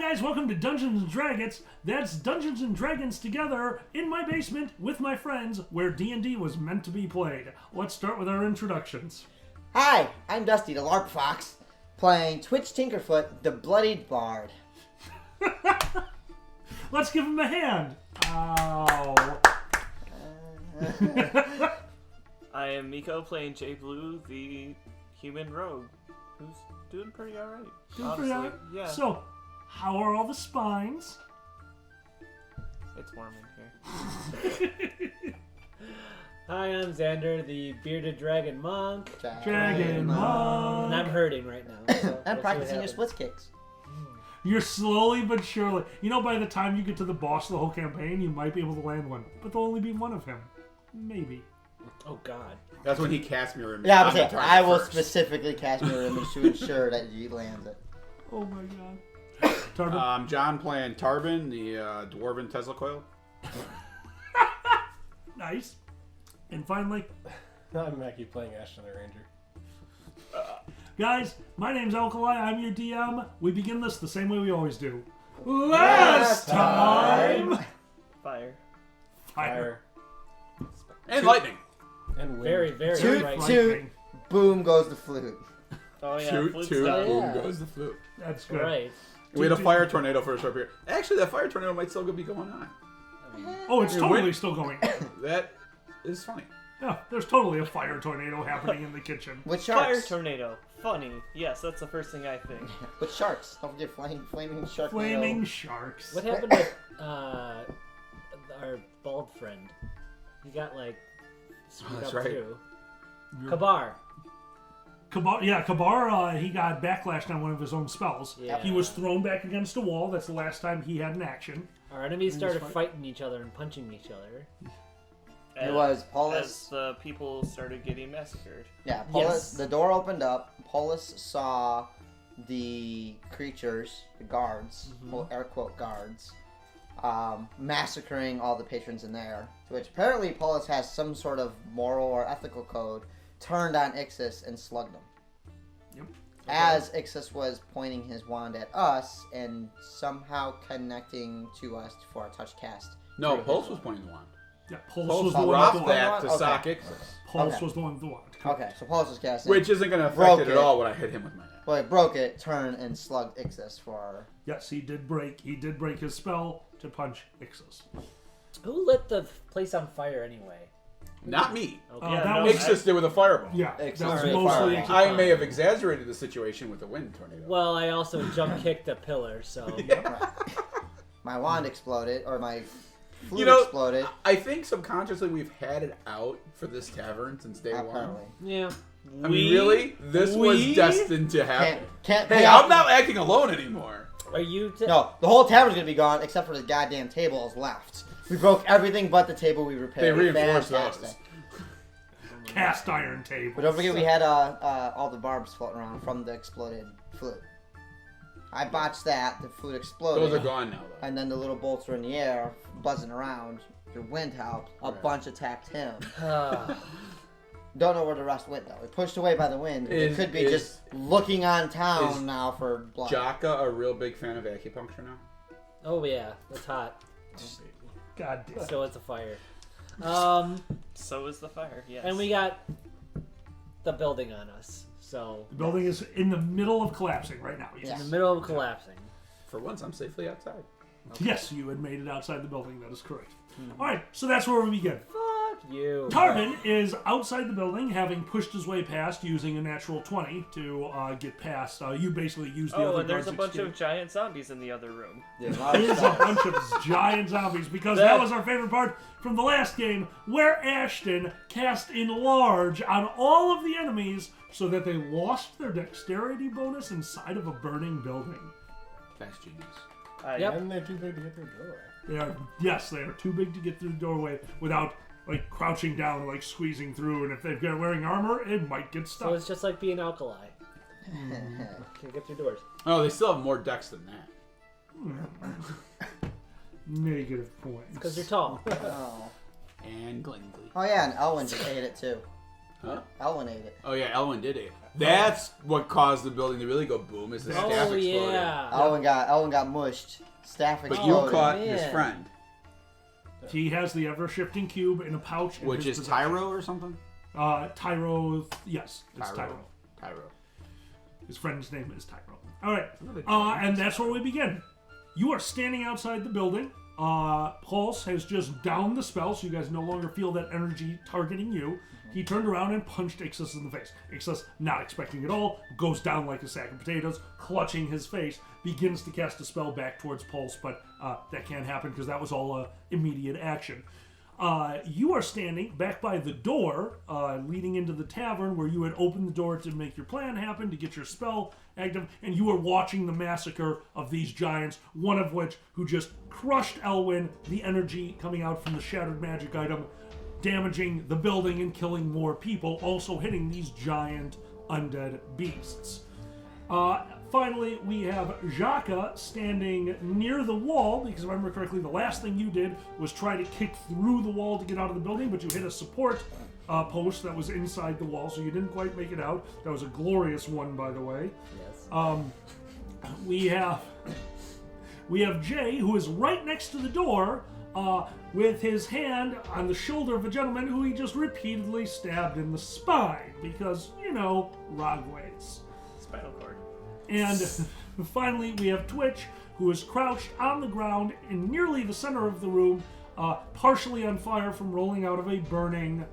guys, welcome to Dungeons and Draggets. That's Dungeons and Dragons together in my basement with my friends where D&D was meant to be played. Let's start with our introductions. Hi, I'm Dusty, the LARP Fox, playing Twitch Tinkerfoot, the Bloodied Bard. Let's give him a hand. Ow. I am Miko playing J Blue, the human rogue, who's doing pretty alright. Doing pretty all right? Yeah. So, how are all the spines? It's warm in here. Hi, I'm Xander, the bearded dragon monk. Dragon Monk. And I'm hurting right now. So I'm we'll practicing see your what splits kicks. You're slowly but surely. You know, by the time you get to the boss of the whole campaign, you might be able to land one. But there'll only be one of him. Maybe. happens. Oh, God. That's when he casts Mirror Image. Yeah, I'm the but target I will first. specifically cast Mirror Image to ensure that he lands it. Oh my god. Tarbin. John playing Tavern, the Dwarven Tesla Coil. Nice. And finally, I'm Mackie playing Ashton the Ranger. guys, my name's Alkali. I'm your DM. We begin this the same way we always do. Last time. Fire. Fire. And lightning. And wind. Very, very Toot, right. toot. Boom goes the flute. Oh yeah, Toot, flute's toot, done. boom Yeah. goes the flute. That's good. Right. We had a fire tornado for a short period. Actually, that fire tornado might still be going on. Oh, it's Hey, totally wait. still going. That is funny. Yeah, there's totally a fire tornado happening in the kitchen. With Fire sharks. tornado. Funny. Yes, that's the first thing I think. With sharks. Don't forget flaming shark. Flaming sharks. What happened with our bald friend? He got, like, screwed that's up, right. too. Kabar. Kabar, he got backlashed on one of his own spells. Yeah. He was thrown back against a wall. That's the last time he had an action. Our enemies started fight. fighting each other and punching each other. It was As Paulus. the people started getting massacred. Yeah, Paulus. Yes. The door opened up. Paulus saw the creatures, the guards, well, air quote guards, massacring all the patrons in there. To which apparently Paulus has some sort of moral or ethical code. Turned on Ixis and slugged him. Yep. As Ixis was pointing his wand at us and somehow connecting to us for a touch cast. No, through Pulse his was wand. pointing the wand. Yeah, Pulse Pulse was the one with dropped the wand. that to Okay. sock Ixis. Pulse Okay. was the one with the wand. Okay, so Paulus was casting. Which isn't going to affect Broke it it. at all when I hit him with my net. Well, it broke it, turned, and slugged Ixis for... Yes, he did break his spell to punch Ixis. Who lit the place on fire anyway? Not me. Okay. Yeah, that no, was Ixis did with a fireball. Yeah, Ixis that was with a mostly fireball. I may have exaggerated the situation with the wind tornado. Well, I also jump kicked a pillar, so... Right. My wand exploded, or my flute You know, exploded. I think subconsciously we've had it out for this tavern since day one. Apparently. Yeah. I mean, really? This was destined to happen. Can't Hey, pay I'm off- not acting alone anymore. Are you... No, the whole tavern's gonna be gone except for the goddamn tables left. We broke everything but the table we repaired. They reinforced Fantastic. those. cast iron table. But don't forget we had all the barbs floating around from the exploded flute. I botched that. The flute exploded. Those are gone now, though. And then the little bolts were in the air, buzzing around. Your wind helped. A bunch attacked him. Don't know where the rest went though. It pushed away by the wind. It could be just looking on town now for blood. Jaka a real big fan of acupuncture now? Oh, yeah. It's hot. God damn. So it's a fire. So is the fire. Yes. And we got the building on us. So The building is in the middle of collapsing right now. Yeah. in the middle of collapsing. For once, I'm safely outside. Yes, you had made it outside the building. That is correct. All right, so that's where we begin. Fuck you. Tarbin is outside the building, having pushed his way past using a natural 20 to get past. You basically use the Oh, other and there's a guard's bunch of escape. giant zombies in the other room. Yeah, a lot of There's a stuff. bunch of giant zombies because that was our favorite part from the last game where Ashton cast enlarge on all of the enemies so that they lost their dexterity bonus inside of a burning building. That's genius. Yep. And they're too big to get through the doorway. They are too big to get through the doorway without like crouching down and like squeezing through, and if they're wearing armor, it might get So stuck. it's just like being alkali. Can't get through doors. Oh, they still have more decks than that. Negative points. Because you're tall. Oh. And Glingly. Oh yeah, and Elwyn just ate it too. Huh? Elwin ate it. Oh yeah, Elwin did it. That's what caused the building to really go boom. Is the staff exploded. yeah. Elwin got mushed. Staff But exploded. you caught man. his friend, He has the ever-shifting cube in a pouch. in which his is possession. Tyro or something. Tyro. Yes, it's Tyro. Tyro. His friend's name is Tyro. All right, and that's where we begin. You are standing outside the building. Pulse has just downed the spell, so you guys no longer feel that energy targeting you. He turned around and punched Ixus in the face. Ixus, not expecting it all, goes down like a sack of potatoes, clutching his face, begins to cast a spell back towards Pulse, but that can't happen because that was all immediate action. You are standing back by the door leading into the tavern where you had opened the door to make your plan happen, to get your spell active, and you are watching the massacre of these giants, one of which who just crushed Elwin, the energy coming out from the shattered magic item, damaging the building and killing more people, also hitting these giant undead beasts. Finally, we have Jaka standing near the wall, because if I remember correctly, the last thing you did was try to kick through the wall to get out of the building, but you hit a support post that was inside the wall, so you didn't quite make it out. That was a glorious one, by the way. Yes. We have Jay, who is right next to the door, with his hand on the shoulder of a gentleman who he just repeatedly stabbed in the spine, because, Rogways. Spinal cord. And finally, we have Twitch, who is crouched on the ground in nearly the center of the room, partially on fire from rolling out of a burning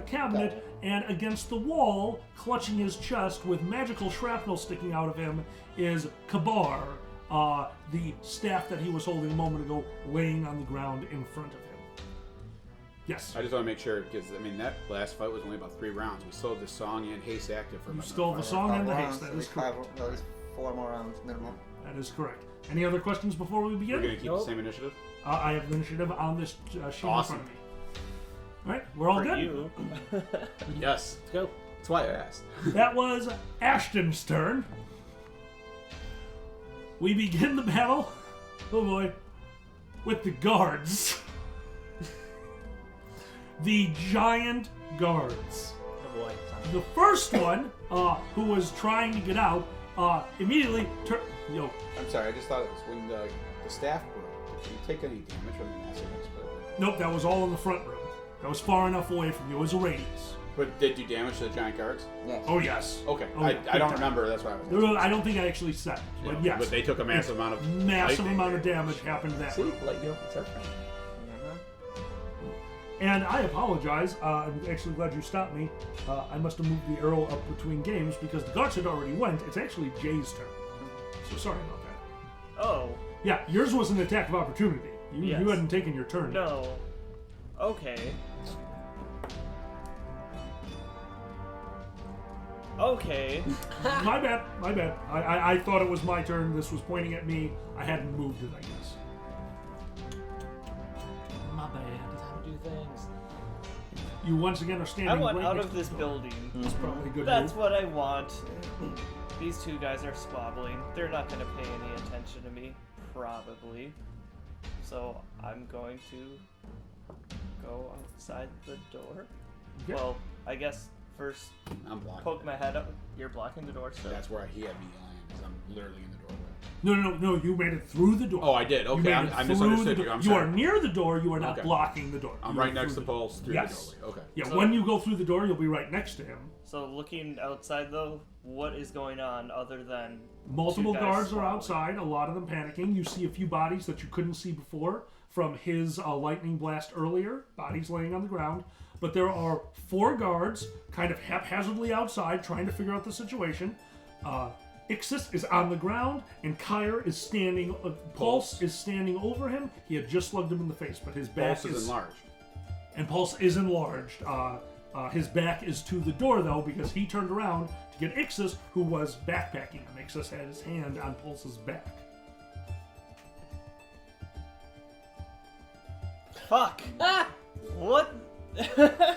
cabinet, and against the wall, clutching his chest with magical shrapnel sticking out of him, is Kabar, the staff that he was holding a moment ago, laying on the ground in front of him. Yes. I just want to make sure, because, that last fight was only about 3 rounds. We still have the song and haste active for You about stole the 5 song and the rounds, haste. That at is least correct. at least 4 more rounds minimum. That is correct. Any other questions before we We're begin? going to keep the same initiative? I have the initiative on this sheet in Awesome. front of me. All right, we're all For good? you. Yes. Let's go. That's why I asked. That was Ashton's turn. We begin the battle, oh boy, with the guards. The giant guards. Oh boy. The first one, who was trying to get out, immediately I'm sorry, I just thought it was when the staff broke. Did you take any damage from the massive explosion? Nope, that was all in the front room. That was far enough away from you. It was a radius. But did you damage to the giant guards? Yes. Oh, yes. Okay, Oh, I big don't time. remember, that's why I was No, I don't think I actually said it, but yes. But they took a massive amount of Massive lightning amount of damage happened to that See, room. lightning, it's our friend. And I apologize. I'm actually glad you stopped me. I must have moved the arrow up between games because the guards had already went. It's actually Jay's turn. So sorry about that. Oh, Yeah, yours was an attack of opportunity. You Yes. hadn't taken your turn. no. Okay. Okay. My bad. I thought it was my turn. This was pointing at me. I hadn't moved it, I guess. My bad. That's how we do things. You once again are standing I want right out next of to this the door. building. That's probably a good That's move. what I want. These two guys are squabbling. They're not going to pay any attention to me, probably. So I'm going to go outside the door. Okay. Well, I guess first I'm blocking. poke my head up. You're blocking the door, so That's where he had me lying, because I'm literally in the doorway. No. You made it through the door. Oh, I did. You Okay, made I it through misunderstood the you. door. I'm You are sorry. near the door. You are not Okay. blocking the door. I'm You right are next through to the- Pulse through Yes. the doorway. Okay. Yeah, So- when you go through the door, you'll be right next to him. So looking outside though, what is going on other than Multiple two guys guards are squabbling? outside, a lot of them panicking. You see a few bodies that you couldn't see before from his lightning blast earlier, bodies laying on the ground. But there are 4 guards kind of haphazardly outside trying to figure out the situation. Ixis is on the ground, and Kyre is standing. Pulse is standing over him. He had just slugged him in the face, but his back Pulse is enlarged. And Pulse is enlarged. His back is to the door, though, because he turned around to get Ixis, who was backpacking him. Ixis had his hand on Pulse's back. Fuck. What?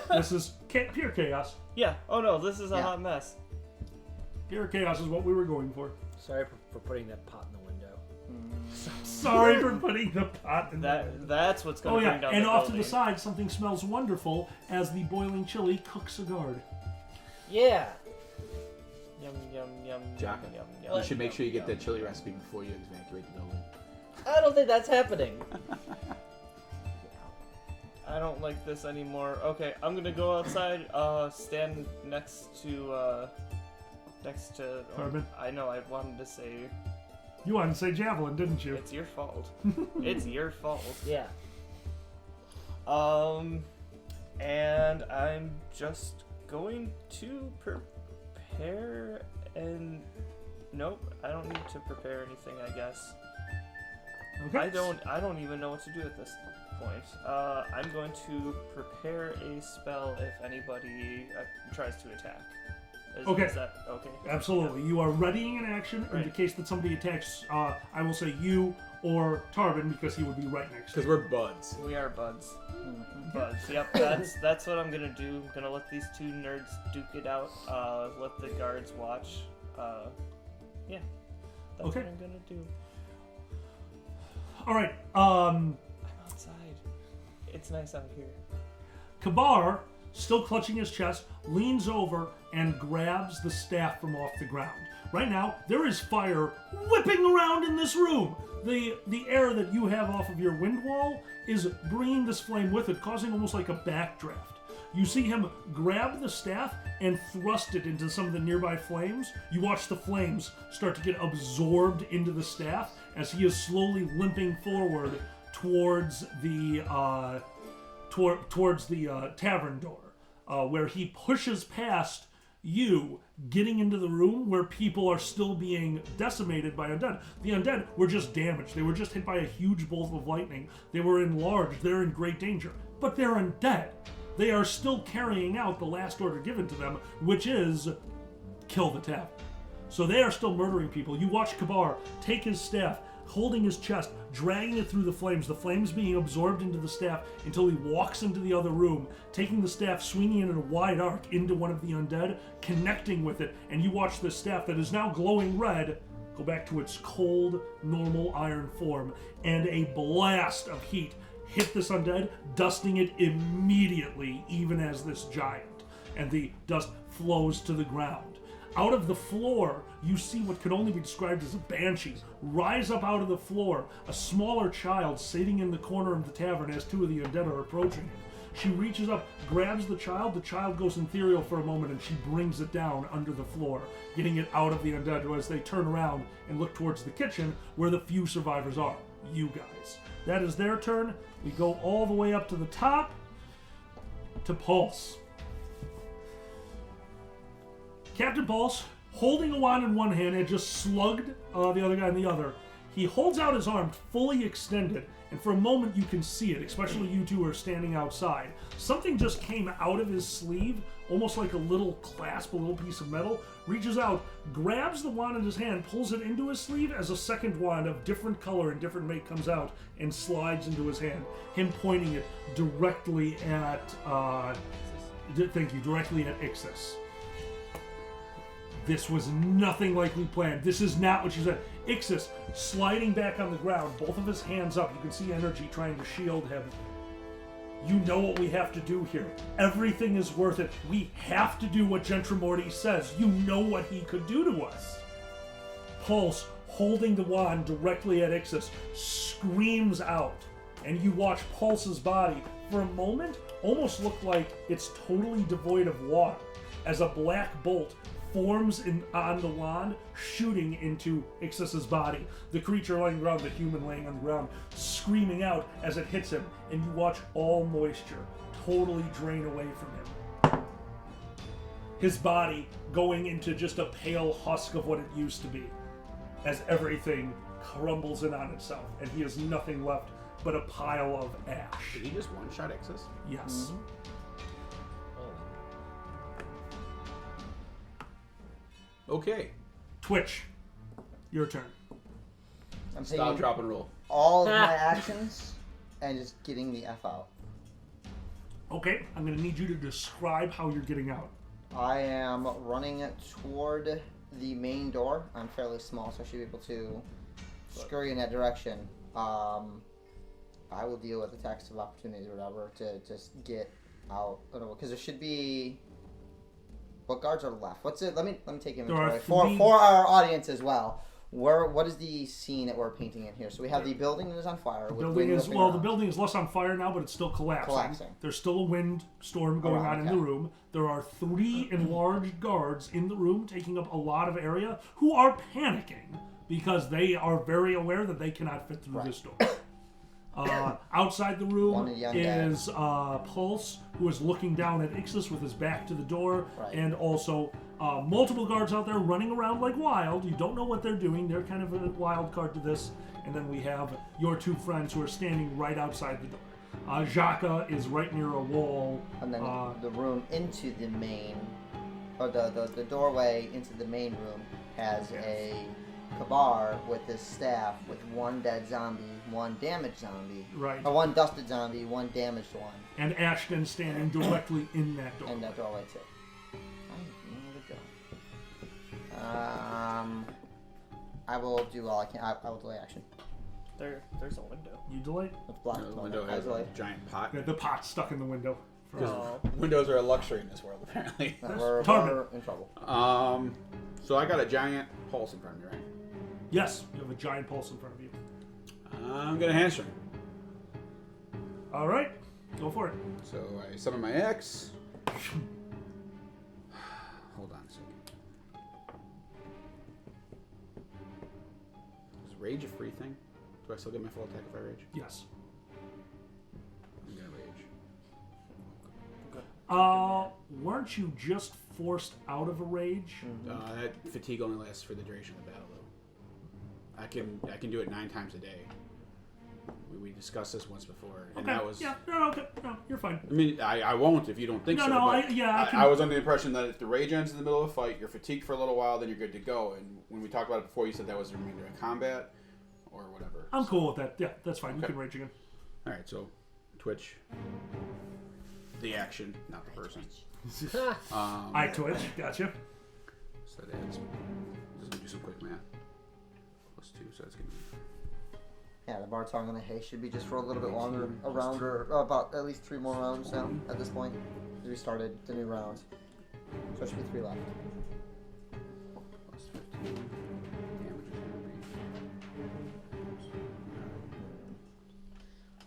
This is pure chaos. Yeah. Oh no, this is a Yeah. hot mess. Pure chaos is what we were going for. Sorry for putting that pot in the window. Sorry for putting the pot in the... That's what's Oh going to yeah, bring down and the off to building. the side, something smells wonderful as the boiling chili cooks a guard. Yeah. Yum yum yum. Jaka, Yum yum. you should make sure you get that chili recipe before you evacuate the building. I don't think that's happening. I don't like this anymore. Okay, I'm gonna go outside. Stand next to. Carbon. I know. I wanted to say. You wanted to say javelin, didn't you? It's your fault. It's your fault. Yeah. And I'm just going to prepare and. Nope, I don't need to prepare anything, I guess. Okay. I don't even know what to do at this point. I'm going to prepare a spell if anybody tries to attack. Okay. Is that okay? Absolutely. You are readying an action in the case that somebody attacks, I will say you or Tarbin, because he would be right next to Because you. we're buds. We are buds. Buds. Yep, that's what I'm gonna do. I'm gonna let these two nerds duke it out. Let the guards watch. Yeah. That's Okay. what I'm gonna do. All right. I'm outside. It's nice out here. Kabar, still clutching his chest, leans over and grabs the staff from off the ground. Right now, there is fire whipping around in this room. The air that you have off of your wind wall is bringing this flame with it, causing almost like a backdraft. You see him grab the staff and thrust it into some of the nearby flames. You watch the flames start to get absorbed into the staff as he is slowly limping forward towards the tavern door, where he pushes past you, getting into the room where people are still being decimated by undead. The undead were just damaged. They were just hit by a huge bolt of lightning. They were enlarged. They're in great danger. But they're undead. They are still carrying out the last order given to them, which is kill the tavern. So they are still murdering people. You watch Kabar take his staff, holding his chest, dragging it through the flames being absorbed into the staff until he walks into the other room, taking the staff, swinging it in a wide arc into one of the undead, connecting with it, and you watch the staff that is now glowing red go back to its cold, normal iron form, and a blast of heat hit this undead, dusting it immediately, even as this giant, and the dust flows to the ground. Out of the floor, you see what can only be described as a banshee rise up out of the floor, a smaller child sitting in the corner of the tavern as two of the undead are approaching him. She reaches up, grabs the child goes ethereal for a moment, and she brings it down under the floor, getting it out of the undead as they turn around and look towards the kitchen where the few survivors are. You guys. That is their turn. We go all the way up to the top to Pulse. Captain Pulse, holding a wand in one hand, had just slugged the other guy in the other. He holds out his arm fully extended, and for a moment you can see it, especially you two are standing outside. Something just came out of his sleeve, almost like a little clasp, a little piece of metal, reaches out, grabs the wand in his hand, pulls it into his sleeve as a second wand of different color and different make comes out and slides into his hand, him pointing it directly at, directly at Ixis. This was nothing like we planned. This is not what you said. Ixis, sliding back on the ground, both of his hands up. You can see energy trying to shield him. You know what we have to do here. Everything is worth it. We have to do what Gentramorty says. You know what he could do to us. Pulse, holding the wand directly at Ixis, screams out. And you watch Pulse's body, for a moment, almost look like it's totally devoid of water, as a black bolt forms on the wand, shooting into Ixis's body. The creature laying on the ground, the human laying on the ground, screaming out as it hits him, and you watch all moisture totally drain away from him. His body going into just a pale husk of what it used to be, as everything crumbles in on itself, and he has nothing left but a pile of ash. Did he just one-shot Exus? Yes. Oh. Okay. Twitch, your turn. I'm Stop, taking drop, and roll. all of my actions and just getting the F out. Okay, I'm going to need you to describe how you're getting out. I am running toward the main door. I'm fairly small, so I should be able to scurry in that direction. I will deal with attacks of opportunities or whatever to just get out. Because there should be what guards are left? What's it? Let me take There are inventory for our audience as well. What is the scene that we're painting in here? So we have the building that is on fire. The building is less on fire now, but it's still collapsing. There's still a wind storm going on in the room. There are 3 enlarged guards in the room taking up a lot of area who are panicking because they are very aware that they cannot fit through this door. Outside the room is Pulse, who is looking down at Ixis with his back to the door, and also multiple guards out there running around like wild. You don't know what they're doing. They're kind of a wild card to this. And then we have your 2 friends who are standing right outside the door. Jaka is right near a wall. And then the room into the main, or the doorway into the main room has a Kabar with his staff with 1 dead zombie, 1 damaged zombie. Right. Or 1 dusted zombie, 1 damaged one. And Ashton standing directly in that doorway. In that doorway too. I will do all I can. I will delay action. There's a window. You delay? Let's block The window has a giant pot. The pot's stuck in the window. Windows are a luxury in this world, apparently. We're in trouble. So I got a giant pulse in front of me, right? Yes, you have a giant pulse in front of you. I'm gonna hamstring. All right, go for it. So I summon my X. Hold on a second. Is rage a free thing? Do I still get my full attack if I rage? Yes. I'm gonna rage. Weren't you just forced out of a rage? That fatigue only lasts for the duration of the battle, though. I can do it 9 times a day. We discussed this once before, and that was no, you're fine. I mean, I won't if you don't think so. I was under the impression that if the rage ends in the middle of a fight, you're fatigued for a little while, then you're good to go. And when we talked about it before, you said that was the remainder of combat or whatever. I'm cool with that. Yeah, that's fine. Okay. You can rage again. All right, so Twitch, the action, not the person. I Twitch, gotcha. So that's just gonna do some quick math. +2, so that's gonna be. Yeah, the Bard Song on the Hay should be just for a little bit longer, a round or about at least 3 more rounds now at this point. We started the new round. So it should be 3 left. +15. Damage is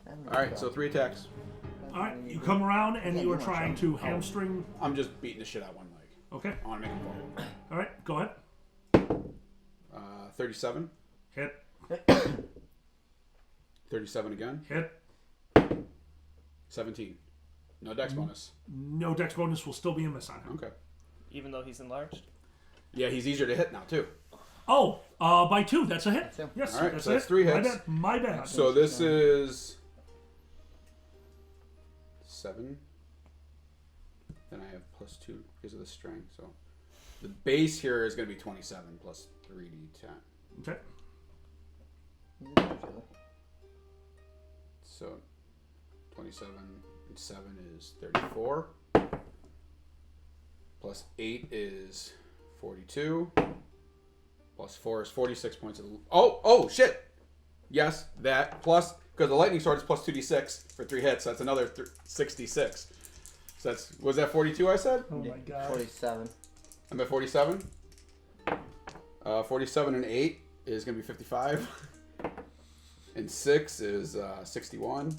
gonna be. Alright, so 3 attacks. Alright, you come around and you are trying to hamstring. I'm just beating the shit out one leg. Okay. I want to make him fall. Alright, go ahead. 37. Hit. 37 again. Hit. 17. No dex bonus. No dex bonus will still be a miss on him. Okay. Even though he's enlarged? Yeah, he's easier to hit now, too. Oh, by 2. That's a hit. Yes, all right, that's so a that's hit. 3 hits. My bad. So this is 7. Then I have +2 because of the strength. So the base here is going to be 27 plus 3d10. Okay. So 27 and 7 is 34. Plus 8 is 42. Plus 4 is 46 points of... Oh, shit! Yes, that. Plus, because the lightning sword is plus 2d6 for 3 hits. So that's another 66. So that's... Was that 42 I said? Oh my god. 47. I'm at 47. 47 and 8 is going to be 55. And 6 is 61.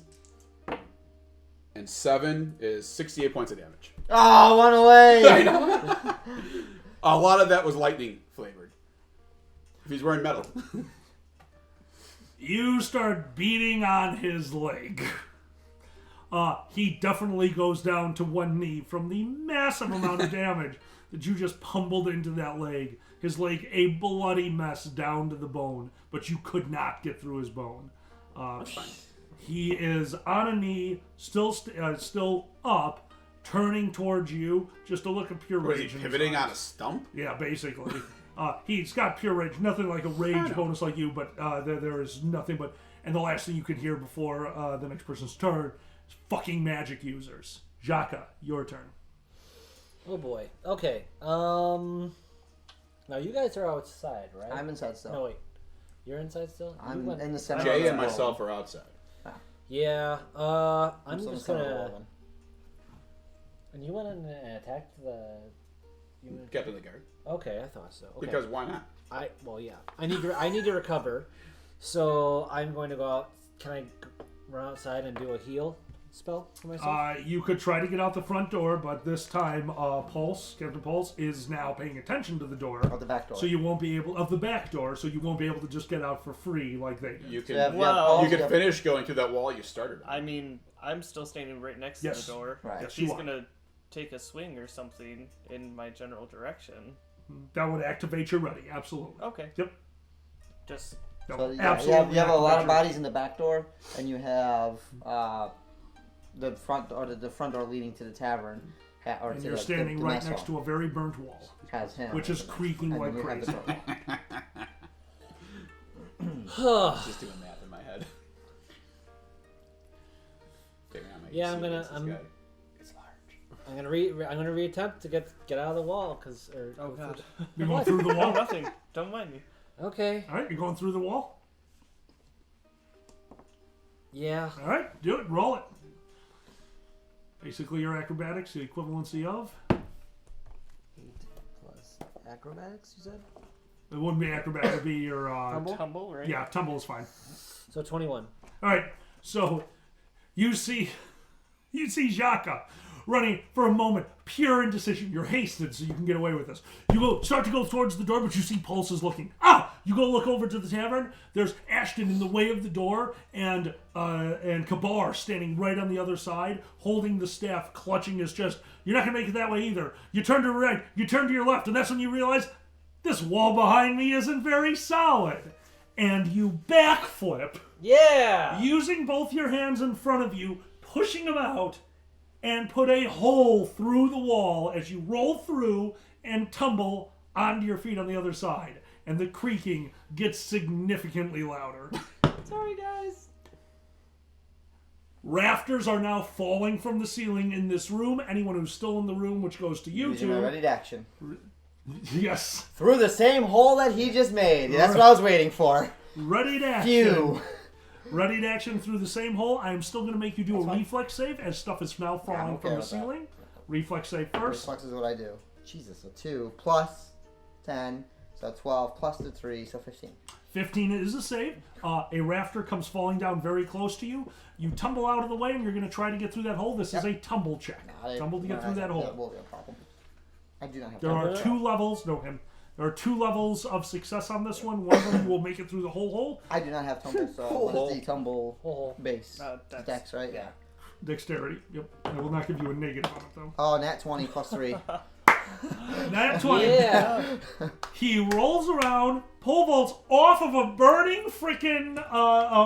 And 7 is 68 points of damage. Oh, 1 away! I know. A lot of that was lightning flavored. If he's wearing metal. You start beating on his leg. He definitely goes down to 1 knee from the massive amount of damage that you just pummeled into that leg. His leg a bloody mess down to the bone, but you could not get through his bone. That's fine. He is on a knee, still up, turning towards you, just a look of pure Was rage. he pivoting on a stump? Yeah, basically. He's got pure rage, nothing like a rage bonus like you, but there is nothing but... And the last thing you could hear before the next person's turn is fucking magic users. Jaka, your turn. Oh boy. Okay. Now you guys are outside, right? I'm inside still. No, wait. You're inside still? I'm in the center. Jay and myself are outside. Yeah. I'm still just in the center gonna... of the And you went in and attacked the Captain of the guard. Okay, I thought so. Okay. Because why not? I need to recover, so I'm going to go out. Can I run outside and do a heal spell for myself? You could try to get out the front door, but this time, Captain Pulse, is now paying attention to the door. Of the back door. So you won't be able of the back door, so you won't be able to just get out for free like they did. You can Well, you can finish going through that wall you started on. I mean, I'm still standing right next to Yes. the door. Right. If Yes, she's you are. gonna take a swing or something in my general direction. That would activate your ready, absolutely. Okay. Yep. Just No, So, yeah, absolutely you have a lot of activate your- bodies in the back door, and you have the front door leading to the tavern. Or And to you're the standing right mess next hall. to a very burnt wall, Has him. which is creaking And like then you have the crazy. door. Just doing math in my head. Figuring out my Yeah, AC I'm gonna- against this I'm- guy. It's large. I'm gonna reattempt to get out of the wall oh god. You're going through the No, wall? nothing. Don't mind me. Okay. Alright, you're going through the wall? Yeah. Alright, do it, roll it. Basically your acrobatics, the equivalency of. 8 plus acrobatics, you said? It wouldn't be acrobatic, it would be your Tumble, right? yeah, tumble is fine. So 21. Alright, so you see Jaka running for a moment, pure indecision. You're hasted so you can get away with this. You start to go towards the door, but you see Pulse is looking. You go look over to the tavern. There's Ashton in the way of the door, and Kabar standing right on the other side, holding the staff, clutching his chest. You're not gonna make it that way either. You turn to the right, you turn to your left, and that's when you realize this wall behind me isn't very solid. And you backflip, Yeah. using both your hands in front of you, pushing them out, and put a hole through the wall as you roll through and tumble onto your feet on the other side. And the creaking gets significantly louder. Sorry, guys. Rafters are now falling from the ceiling in this room. Anyone who's still in the room, which goes to you Using my two. ready to action. Yes. Through the same hole that he just made. That's what I was waiting for. Ready to action. Phew. Ready to action through the same hole. I am still going to make you do a reflex save as stuff is now falling okay from the with that. ceiling. Reflex save first. Reflex is what I do. Jesus, so 2 plus 10, so 12 plus the 3, so 15. 15 is a save. A rafter comes falling down very close to you. You tumble out of the way and you're going to try to get through that hole. This is a tumble check. Tumble to get through that hole. That will be a problem. I do not have There tumble. are 2 levels. No, him. There are 2 levels of success on this one. One of them you will make it through the whole hole. I do not have tumble, so what is the tumble Hole. base? Dex. Dex, right? Yeah. Dexterity. Yep. I will not give you a negative on it though. Oh, nat 20 plus 3. Nat 20. Yeah. He rolls around, pole vaults off of a burning freaking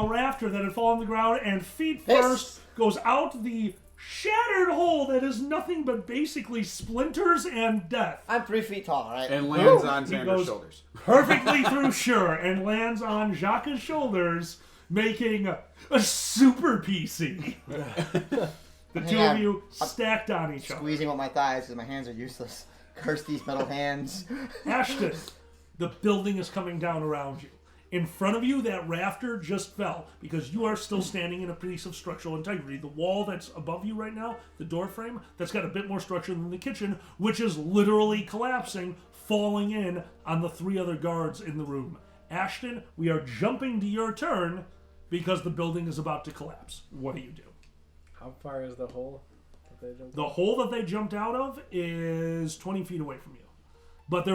rafter that had fallen on the ground, and feet first goes out the shattered hole that is nothing but basically splinters and death. I'm 3 feet tall, right? And lands on He Xander's goes- shoulders. Perfectly through sure, and lands on Jacques' shoulders, making a super PC. The two Hang of on. you stacked on each other. Squeezing with my thighs because my hands are useless. Curse these metal hands. Ashton, the building is coming down around you. In front of you, that rafter just fell because you are still standing in a piece of structural integrity. The wall that's above you right now, the door frame, that's got a bit more structure than the kitchen, which is literally collapsing, falling in on the 3 other guards in the room. Ashton, we are jumping to your turn because the building is about to collapse. What do you do? How far is the hole that they jumped The hole that they jumped out of is 20 feet away from you. But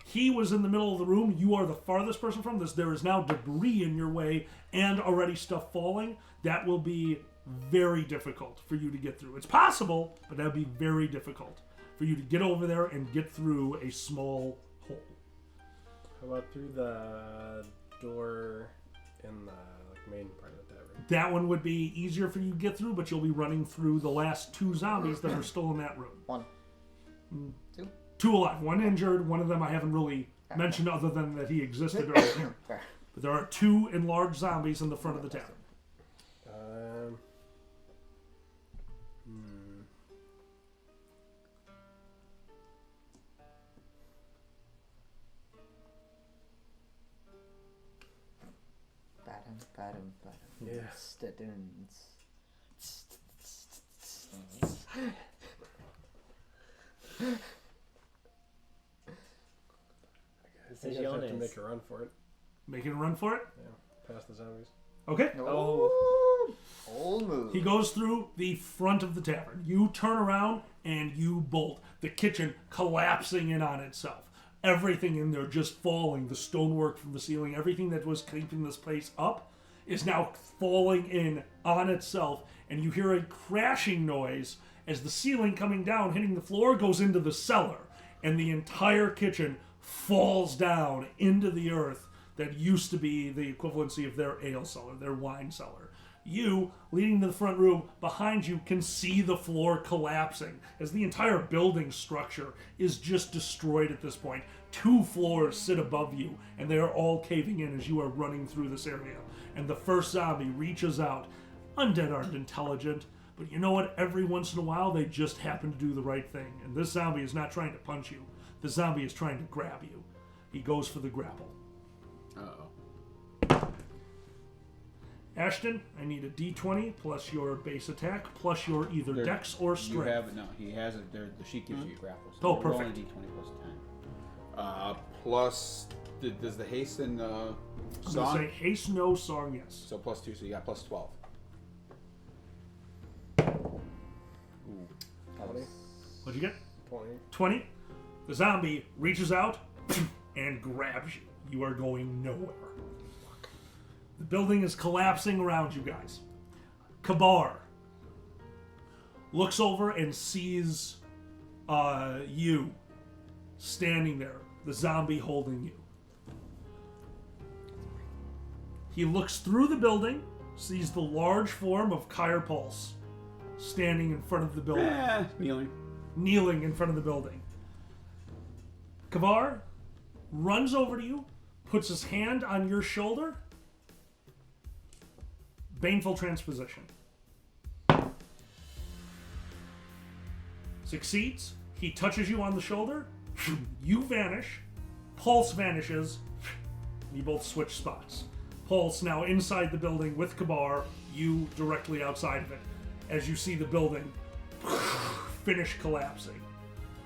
he was in the middle of the room. You are the farthest person from this. There is now debris in your way and already stuff falling. That will be very difficult for you to get through. It's possible, but that would be very difficult for you to get over there and get through a small hole. How about through the door in the main part of the tavern? That one would be easier for you to get through, but you'll be running through the last 2 zombies that are still in that room. 1. 2. 2 alive, 1 injured. One of them I haven't really mentioned other than that he existed earlier. Fair. But there are 2 enlarged zombies in the front of the tavern. Badum. Yeah. You guys have to make a run for it. Making a run for it? Yeah, past the zombies. Okay. Oh. Old move. He goes through the front of the tavern. You turn around and you bolt. The kitchen collapsing in on itself. Everything in there just falling. The stonework from the ceiling, everything that was keeping this place up is now falling in on itself. And you hear a crashing noise as the ceiling coming down, hitting the floor, goes into the cellar. And the entire kitchen falls down into the earth that used to be the equivalency of their ale cellar, their wine cellar. You, leading to the front room, behind you can see the floor collapsing as the entire building structure is just destroyed at this point. 2 floors sit above you, and they are all caving in as you are running through this area. And the first zombie reaches out. Undead aren't intelligent, but you know what? Every once in a while, they just happen to do the right thing. And this zombie is not trying to punch you. The zombie is trying to grab you. He goes for the grapple. Uh-oh. Ashton, I need a d20 plus your base attack plus your either dex or strength. You have it. No, he has it. The sheet gives you grapple. Oh, we're perfect. rolling d20 plus 10. Plus, does the haste and I'm song? going to say haste, no, song, yes. So plus 2, so you got plus 12. Ooh. 20. What'd you get? 20. 20. The zombie reaches out and grabs you. You are going nowhere. The building is collapsing around you guys. Kabar looks over and sees you standing there, the zombie holding you. He looks through the building, sees the large form of Kyr Pulse standing in front of the building. Kneeling in front of the building. Kavar runs over to you, puts his hand on your shoulder. Baneful Transposition. Succeeds. He touches you on the shoulder. You vanish. Pulse vanishes. You both switch spots. Pulse now inside the building with Kabar. You directly outside of it. As you see the building finish collapsing.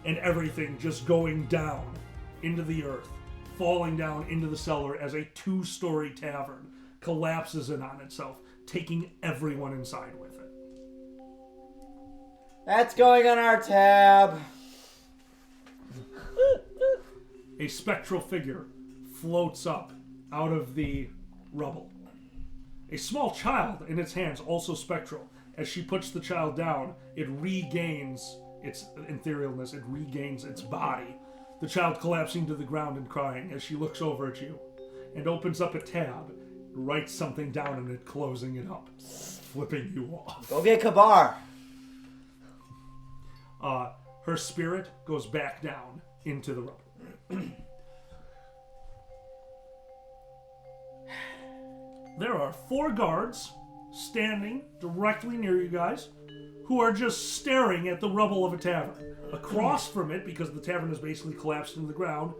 And everything just going down into the earth. Falling down into the cellar as a 2-story tavern collapses in on itself, taking everyone inside with it. That's going on our tab. A spectral figure floats up out of the rubble. A small child in its hands, also spectral. As she puts the child down, it regains its etherealness, it regains its body. The child collapsing to the ground and crying as she looks over at you and opens up a tab, writes something down in it, closing it up, flipping you off. Go get Kabar. Her spirit goes back down into the rubble. There are 4 guards standing directly near you guys who are just staring at the rubble of a tavern. Across from it, because the tavern is basically collapsed into the ground,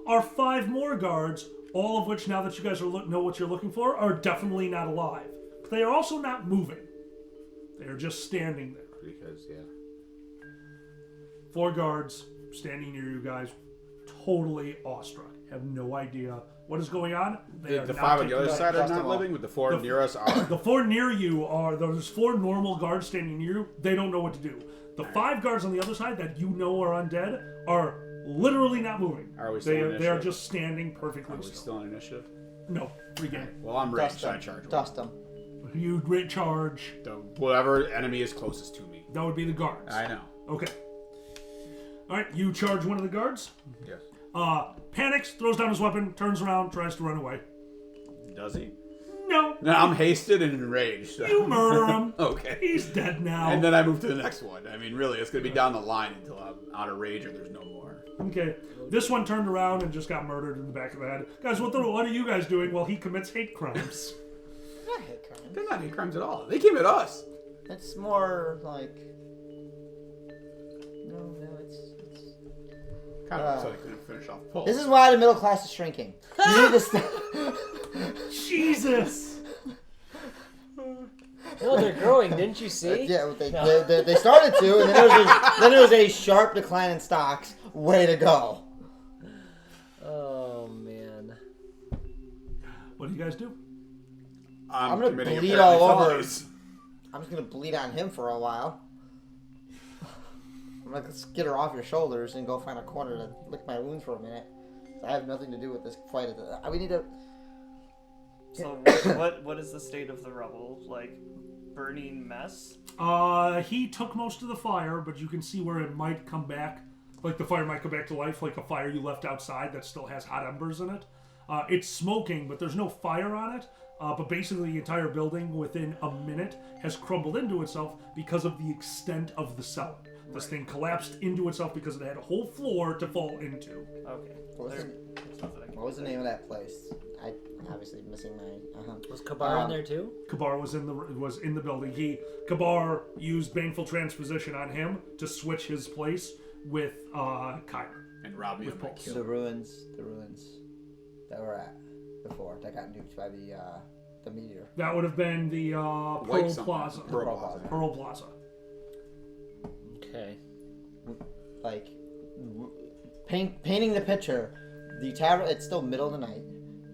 are 5 more guards, all of which, now that you guys know what you're looking for, are definitely not alive. But they are also not moving. They are just standing there. Because, yeah. 4 guards standing near you guys, totally awestruck. Have no idea what is going on. They are The not 5 on the taking other back- side are trust not them all. living, with the 4 near us are. The 4 near you are, there's 4 normal guards standing near you. They don't know what to do. The 5 guards on the other side that you know are undead are literally not moving. Are we still in They are initiative? just standing perfectly Are we still. still in initiative? No, free game. Well, I'm Dust raged, so I them. charge one. Dust them. You great charge. Whatever enemy is closest to me. That would be the guards. I know. Okay. All right, you charge one of the guards. Yes. Panics, throws down his weapon, turns around, tries to run away. Does he? No, No, I'm hasted and enraged. So. you murder him. Okay. He's dead now. And then I move to the next one. I mean, really, it's going to be down the line until I'm out of rage or there's no more. Okay, this one turned around and just got murdered in the back of the head. Guys, what are you guys doing while he commits hate crimes? I hate crimes. They're not hate crimes at all. They came at us. It's more like... No, it's... Kind of upset I couldn't finish off the poll. This is why the middle class is shrinking. You need to stop. Jesus! No, they're growing. Didn't you see? Yeah, they started to, and then there was a sharp decline in stocks. Way to go. Oh man. What do you guys do? I'm gonna committing bleed apparently all over. felonies. I'm just gonna bleed on him for a while. I'm gonna skitter off your shoulders and go find a corner to lick my wounds for a minute. I have nothing to do with this fight. We need to. So what is the state of the rubble? Like burning mess? He took most of the fire, but you can see where it might come back. Like the fire might come back to life, like a fire you left outside that still has hot embers in it. It's smoking, but there's no fire on it. But basically the entire building within a minute has crumbled into itself because of the extent of the cellar. This thing collapsed into itself because it had a whole floor to fall into. Okay. What was the name of that place? I obviously missing my. Was Kabar in there too? Kabar was in the building. Kabar used Baneful Transposition on him to switch his place with Kyra. And rob me With of my Pulse. kill. The ruins that were at before that got nuked by the meteor. That would have been the Pearl Plaza. Pearl Plaza. Pearl Plaza. Okay. Like painting the picture. The tavern. It's still middle of the night.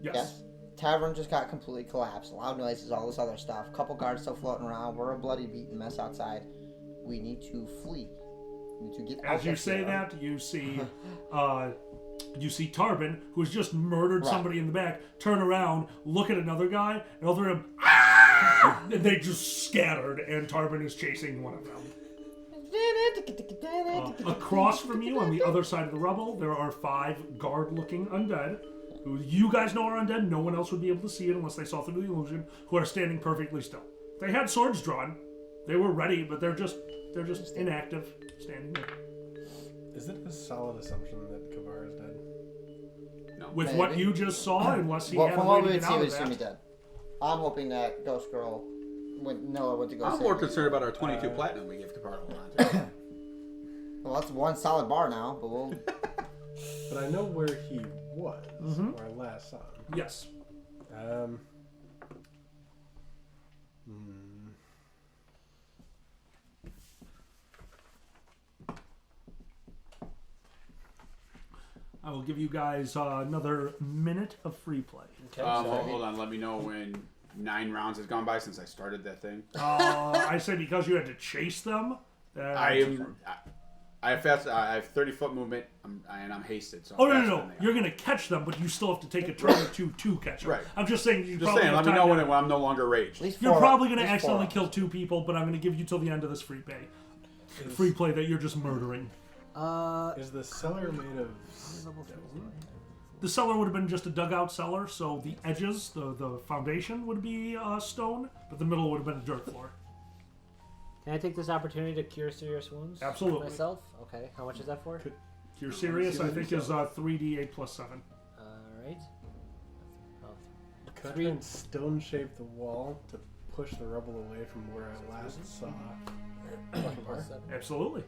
Yes. Tavern just got completely collapsed. Loud noises, all this other stuff. Couple guards still floating around. We're a bloody beaten mess outside. We need to flee. We need to get out. As you say that, you see Tarbin, who has just murdered somebody in the back, turn around, look at another guy, and over him, and they just scattered, and Tarbin is chasing one of them. Across from you, on the other side of the rubble, there are 5 guard-looking undead, who you guys know are undead. No one else would be able to see it unless they saw through the illusion, who are standing perfectly still. They had swords drawn. They were ready, but they're just inactive, standing there. Is it a solid assumption that Kavar is dead? No. With what you just saw, unless he Well, had from a what way we to would get see, out we'd of assume that. he's dead. I'm hoping that Ghost Girl Noah went to go I'm save more him. concerned about our 22 platinum we gave Kabar to hold on to. Well, that's one solid bar now, but we'll. But I know where he was, where I last saw him. Yes. I will give you guys another minute of free play. Okay. Hold on, let me know when 9 rounds has gone by since I started that thing. I say because you had to chase them. I have 30-foot movement, and I'm hasted. So Oh I'm no! faster than they are. You're gonna catch them, but you still have to take a turn or two to catch them. Right. I'm just saying. You Just probably saying, have let me time know to- when I'm no longer raged. At least You're four- probably gonna at least four accidentally rounds. kill 2 people, but I'm gonna give you till the end of this free play. Free play that you're just murdering. Is the cellar made of stone? The cellar would have been just a dugout cellar, so the edges, the foundation would be stone, but the middle would have been a dirt floor. Can I take this opportunity to cure serious wounds? Absolutely. Myself? Okay. How much is that for? You're serious? I think is 3d8 plus 7. Alright. Oh, Could I Three- try and stone shape the wall to push the rubble away from where I last saw Kavar? Absolutely.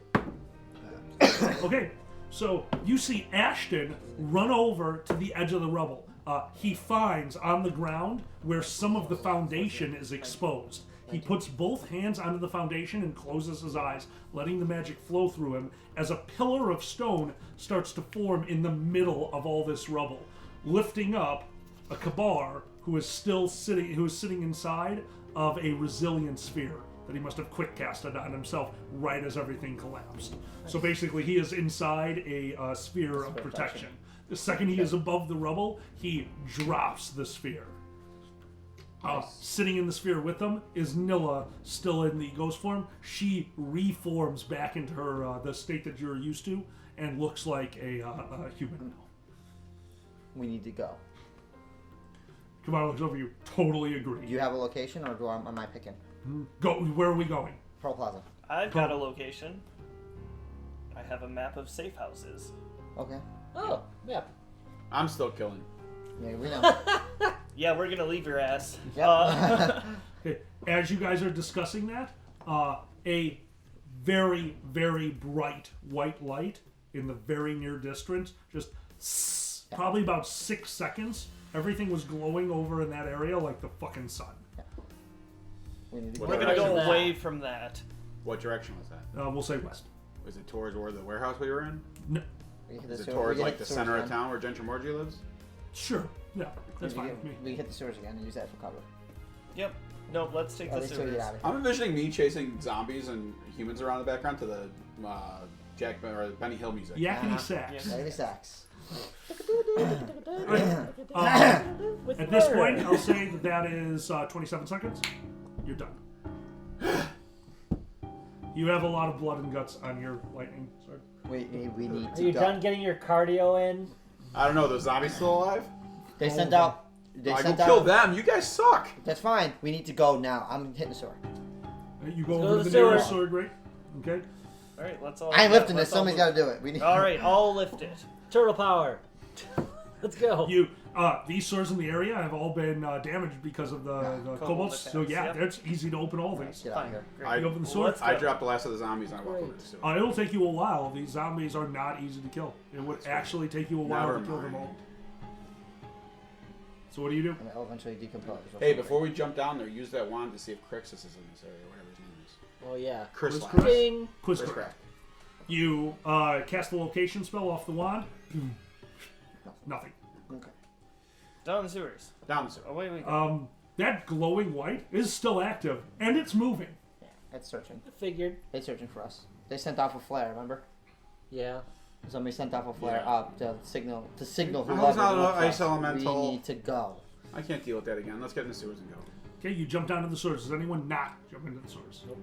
Okay, so you see Ashton run over to the edge of the rubble. He finds on the ground where some of the foundation is exposed. He puts both hands onto the foundation and closes his eyes, letting the magic flow through him as a pillar of stone starts to form in the middle of all this rubble, lifting up a Kabar who is sitting inside of a resilient sphere that he must have quick casted on himself right as everything collapsed. So basically he is inside a sphere of protection. The second he is above the rubble, he drops the sphere. Sitting in the sphere with them is Nilla, still in the ghost form. She reforms back into her the state that you're used to and looks like a human now. We need to go. Kamara looks over you. Totally agree. Do you have a location, or am I picking? Go. Where are we going? Pearl Plaza. I've got a location. I have a map of safe houses. Okay. Oh, yeah. I'm still killing. Yeah, we know. Yeah, we're gonna leave your ass. Yep. Okay. As you guys are discussing that, a very, very bright white light in the very near distance, just probably about 6 seconds. Everything was glowing over in that area like the fucking sun. We need to We're We're go. gonna go that. away from that. What direction was that? We'll say west. Was it towards where the warehouse we were in? No, We hit Is it sewer- towards we like hit the sewers center of again. town where Gentramorgi lives? Sure. Yeah, that's We fine get- with me. We hit the sewers again and use that for cover. Yep. No, let's take At the least till we sewers. get out of here. I'm envisioning me chasing zombies and humans around the background to the Jack or Benny Hill music. Yakety sax. Yeah. Lady Sacks. At this point, I'll say that is 27 seconds. You're done. You have a lot of blood and guts on your lightning sword. We need Are to you go. done getting your cardio in? I don't know. Those zombies still alive? They sent out. They I sent go out. kill them. You guys suck. That's fine. We need to go now. I'm hitting the sewer. You go Let's over go to to the the nearest sewer. sword, right? Okay. All right, let's all. I ain't lifting this. let's all Somebody's got to do it. We need. All right, I'll lift it. Turtle power. Let's go. These swords in the area have all been damaged because of the Kobold kobolds. So attacks, yeah, yep. it's easy to open all these. Get out of Fine. here. Great. You open the sword. Let's I go. dropped the last of the zombies and I walked over to the sewer. It'll take you a while. These zombies are not easy to kill. It would actually take you a while Never to kill them mind. all. So what do you do? And they'll eventually decompose. Hey, before we jump down there, use that wand to see if Crixus is in this area, whatever his name is. Oh yeah. Chris. Chris Lash. Chris? Ding. Quiz Chris crack. Crack. You cast the location spell off the wand. Nothing. Okay. Down the sewers. Down the sewer. Away we go. That glowing white is still active and it's moving. It's searching. Figured. It's searching for us. They sent off a flare. Remember? Yeah. Somebody sent off a flare Yeah. up to signal. To signal I whoever. was not an looks ice up. elemental. We need to go. I can't deal with that again. Let's get in the sewers and go. Okay, you jump down to the sewers. Does anyone not jump into the sewers? Nope.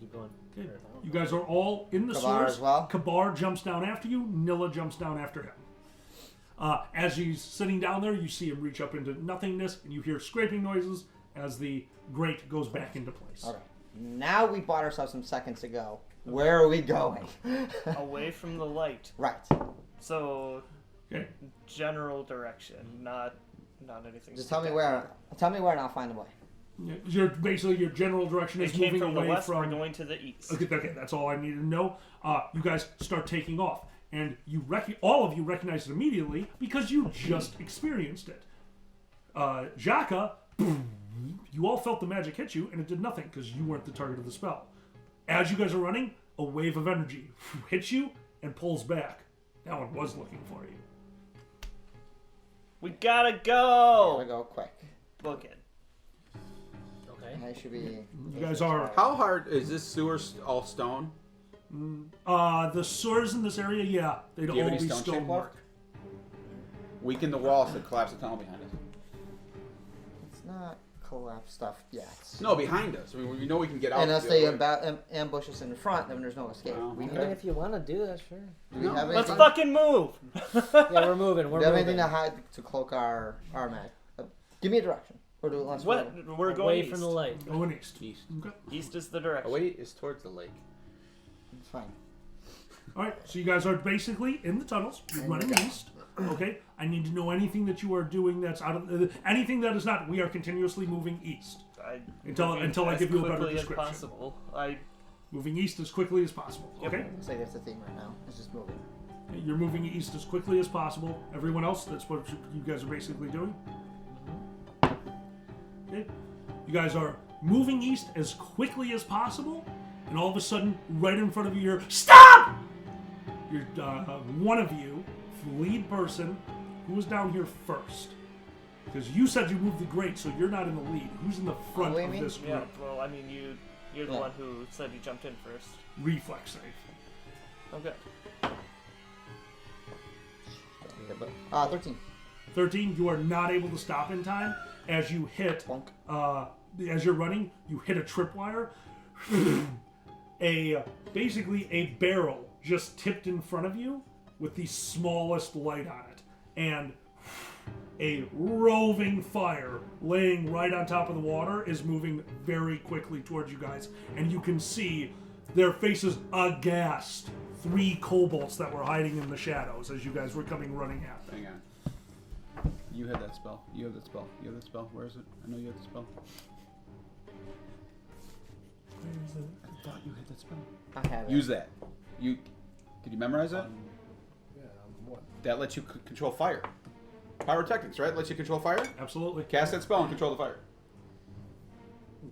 Keep going. Okay. You guys are all in the Kabar sewers. as well? Kabar jumps down after you. Nilla jumps down after him. As he's sitting down there, you see him reach up into nothingness, and you hear scraping noises as the grate goes back into place. Okay. Now we bought ourselves some seconds to go. Where are we going? Away from the light. Right. So, Okay. general direction, not anything. Just tell me where. Tell me where, and I'll find a way. Your general direction It is came moving from the away west. from. We're going to the east. Okay, that's all I needed to know. You guys start taking off, and all of you recognize it immediately because you just experienced it. Jaka, you all felt the magic hit you, and it did nothing because you weren't the target of the spell. As you guys are running, a wave of energy hits you and pulls back. That one was looking for you. We gotta Gotta go. go quick. Book it. Okay. I should be. You guys are. How hard is this sewer all stone? The sewers in this area, yeah, they'd Do you have all any be stone shape stonework. Weaken the wall so collapse the tunnel behind us. It's not collapse stuff yet. No, behind us. I mean, we know we can get out. Unless the they other way. ambush us in the front, then there's no escape. Oh, We okay. I mean, if you want to do that, sure. Do we have Let's anything? fucking move. Yeah, we're moving. We're Do we have moving. anything to hide to cloak our mag? Give me a direction. Or do it once. What? We're Away going from east. the light. Going east. East. Okay. East is the direction. Away is towards the lake. It's fine. All right, so you guys are basically in the tunnels. You're running east. Okay, I need to know anything that you are doing that's out of anything that is not. We are continuously moving east until I as give you a better quickly as description. possible. Moving east as quickly as possible. Yep. Okay, Looks like that's the theme right now. It's just moving. you're moving east as quickly as possible. Everyone else, that's what you guys are basically doing. Okay, you guys are moving east as quickly as possible, and all of a sudden, right in front of you, you're stop. You're one of you, the lead person, who was down here first. Because you said you moved the grate, so you're not in the lead. Who's in the front we of mean? this group? Yeah. Well, I mean, you're the Yeah. one who said you jumped in first. Reflex save. Okay. 13. 13, you are not able to stop in time. As you hit, Bonk. as you're running, you hit a tripwire. Basically a barrel just tipped in front of you with the smallest light on it. And a roving fire laying right on top of the water is moving very quickly towards you guys. And you can see their faces aghast. 3 kobolds that were hiding in the shadows as you guys were coming running at them. Hang on. You had that spell. You have that spell. You have that spell. Where is it? I know you have the spell. Where is it? I thought you had that spell. I have it. Use that. Did you memorize it? Yeah, what? That lets you control fire. Pyrotechnics, right? Lets you control fire? Absolutely. Cast that spell and control the fire.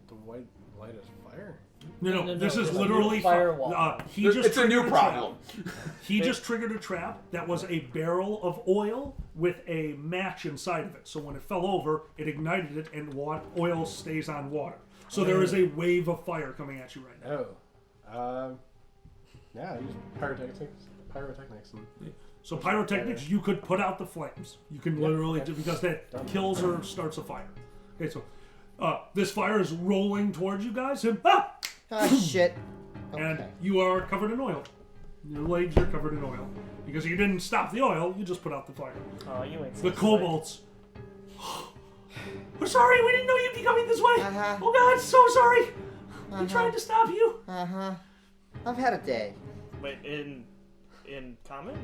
The white light is fire? No. This is there's a literally new firewall. It's a new triggered problem. trap. He just triggered a trap that was a barrel of oil with a match inside of it. So when it fell over, it ignited it, and oil stays on water. So there is a wave of fire coming at you right now. Oh. Yeah, use pyrotechnics. And... So pyrotechnics, you could put out the flames. You can literally do, because that kills or starts a fire. Okay, so this fire is rolling towards you guys, and Shit. Okay. and you are covered in oil. Your legs are covered in oil because you didn't stop the oil. You just put out the fire. Oh, you ain't. The kobolds. We're sorry. We didn't know you'd be coming this way. Uh-huh. Oh God, so sorry. We tried to stop you. I've had a day. Wait, in common?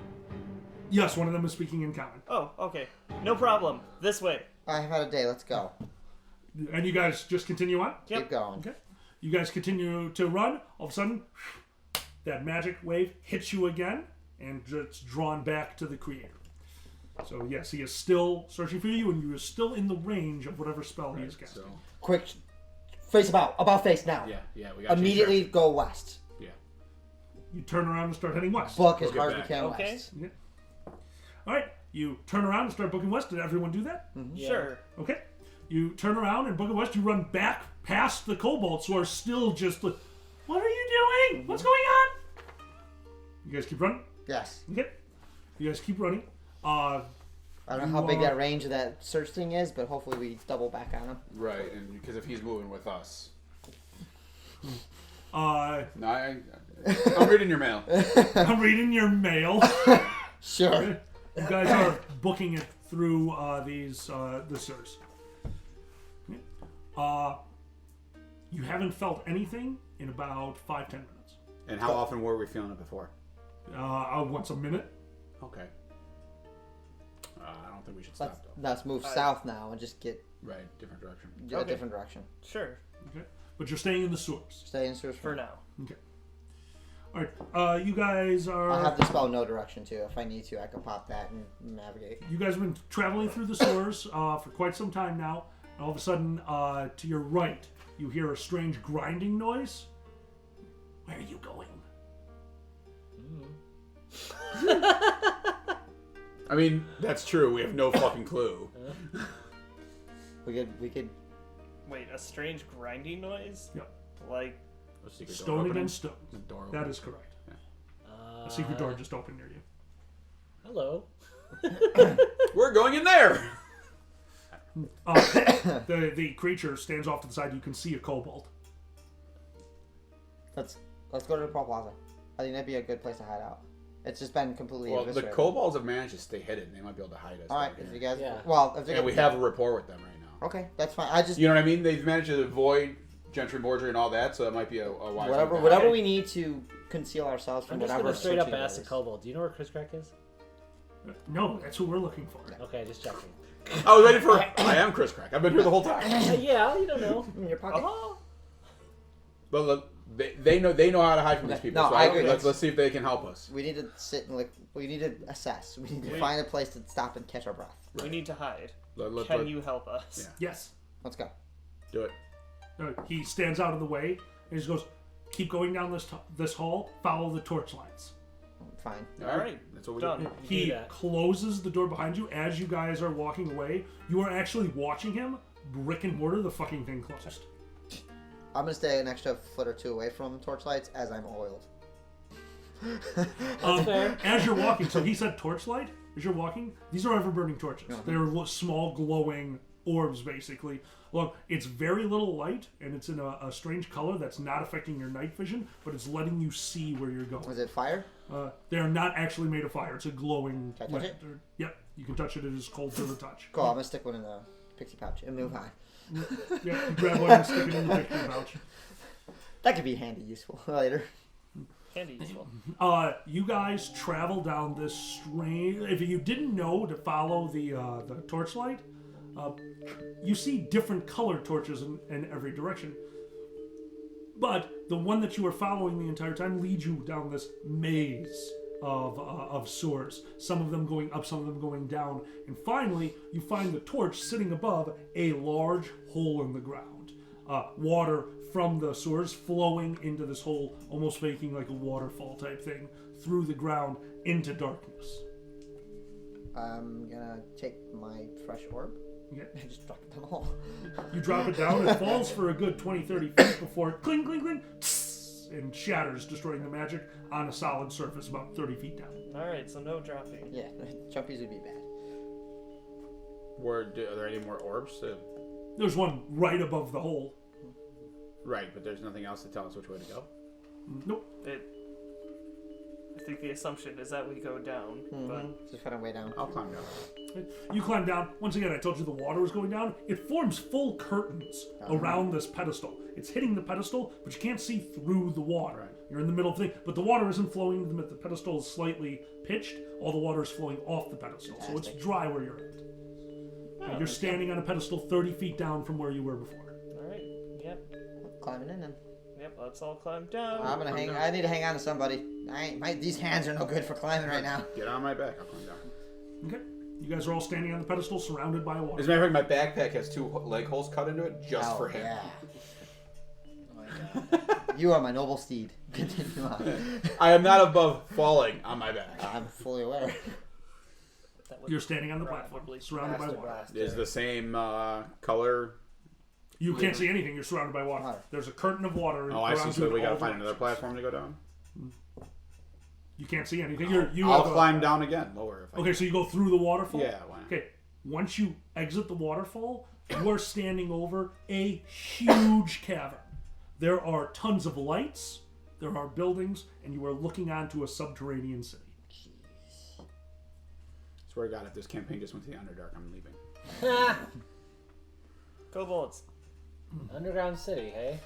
Yes, one of them is speaking in common. Oh, okay. No problem. This way. I've had a day. Let's go. And you guys just continue on? Yep. Keep going. Okay. You guys continue to run. All of a sudden, that magic wave hits you again, and it's drawn back to the creator. So yes, he is still searching for you, and you are still in the range of whatever spell he is casting. So, Quick, face about face now. yeah, we got Immediately you. go west. Yeah. You turn around and start heading west. Book as We'll hard get as we can Okay. west. Yeah. All right. You turn around and start booking west. Did everyone do that? Yeah. Sure. Okay. You turn around and book west. You run back past the kobolds who are still just like, what are you doing? What's going on? You guys keep running? Yes. Okay. You guys keep running. I don't know how big that range of that search thing is, but hopefully we double back on him. Right, and because if he's moving with us. No, I'm reading your mail. I'm reading your mail. Sure. You guys are booking it through the sewers. You haven't felt anything in about 5-10 minutes. And how often were we feeling it before? Once a minute. Okay. I don't think we should Let's, stop though. let's move south now and just get Right, different direction. a Okay. different direction. Sure. Okay. But you're staying in the sewers. Stay in sewers For now. Okay. All right. You guys are. I have the spell no direction too. If I need to, I can pop that and navigate. You guys have been traveling through the sewers for quite some time now. And all of a sudden, to your right, you hear a strange grinding noise. Where are you going? I mean, that's true. We have no fucking clue. We could. Wait, a strange grinding noise? Yep. Like, A secret door Stone opening? against stone. The door That opening? is correct. A secret door just opened near you. Hello. We're going in there! The creature stands off to the side. You can see a kobold. Let's go to the Pearl Plaza. I think that'd be a good place to hide out. It's just been completely Well, the eviscerated. kobolds have managed to stay hidden. They might be able to hide us. All right, back if you here. guys. Yeah. Well, if they're And we have a rapport with them right now. Okay, that's fine. I just You know what I mean? They've managed to avoid gentry mortuary and all that, so that might be a wise move. whatever we need to conceal ourselves from I'm just whatever. gonna straight up searching ask the is. kobold. Do you know where Chris Crack is? No, that's who we're looking for. Okay, just checking. I was ready for. I am Chris Crack. I've been here the whole time. Yeah, you don't know. In your pocket. But look, they know how to hide from these people. No, so I agree. let's see if they can help us. We need to sit and we need to assess. We need to find a place to stop and catch our breath. we need to hide. Let- Can you help us? Yeah. Yes. Let's go. do it? He stands out of the way and just goes, "Keep going down this hall. Follow the torch lights." Fine. All right. That's what we Done. do. He that. closes the door behind you as you guys are walking away. You are actually watching him brick and mortar the fucking thing closed. I'm gonna stay an extra foot or two away from torchlights as I'm oiled. fair. As you're walking, so he said torchlight. As you're walking, these are ever-burning torches. They're small glowing orbs, basically. Well, it's very little light, and it's in a strange color that's not affecting your night vision, but it's letting you see where you're going. Was it fire? They are not actually made of fire. It's a glowing Can I touch it? lantern. Yep, you can touch it. It is cold to the touch. Cool. I'm gonna stick one in the pixie pouch and move on. Yeah, you grab one and stick it in the picture pouch. That could be handy, useful later. Handy useful. You guys travel down this strange. If you didn't know to follow the torchlight, you see different colored torches in every direction. But the one that you are following the entire time leads you down this maze of sewers. Some of them going up, some of them going down, and finally you find the torch sitting above a large hole in the ground. water from the sewers flowing into this hole, almost making like a waterfall type thing through the ground into darkness. I'm gonna take my fresh orb Okay. and just drop them all. You drop it down, it falls for a good 20-30 feet before it cling, cling, cling, and shatters, destroying the magic on a solid surface about 30 feet down. Alright, so no dropping. Yeah, jumpies would be bad. Are there any more orbs? There's one right above the hole. Right, but there's nothing else to tell us which way to go. Nope. I think the assumption is that we go down, but Just kind of way down. I'll climb down. You climb down. Once again, I told you the water was going down. It forms full curtains around this pedestal. It's hitting the pedestal, but you can't see through the water. Right. You're in the middle of the thing, but the water isn't flowing. The pedestal is slightly pitched. All the water is flowing off the pedestal, so it's dry where you're at. You're standing on a pedestal 30 feet down from where you were before. alright. Yep. Climbing in then. Yep, let's all climb down. I'm gonna hang. I need to hang on to somebody. These hands are no good for climbing right now. Get on my back. I'll climb down. Okay. You guys are all standing on the pedestal, surrounded by water. As a matter of fact, my backpack has 2 leg holes cut into it just Oh, for him. yeah. Oh my God. You are my noble steed. Continue on. I am not above falling on my back. I'm fully aware. That would You're standing on the platform, probably surrounded by Master water. Blaster. Is the same color. You can't see anything. You're surrounded by water. Water. There's a curtain of water. Oh, I see. around So you we in gotta all find directions. another platform to go down. You can't see anything. I'll climb down again, lower if I Okay, so you go through the waterfall? Yeah, why not? Okay, once you exit the waterfall, you are standing over a huge cavern. There are tons of lights, there are buildings, and you are looking onto a subterranean city. Swear to God, if this campaign just went to the Underdark, I'm leaving. Kobolds. Underground city, hey?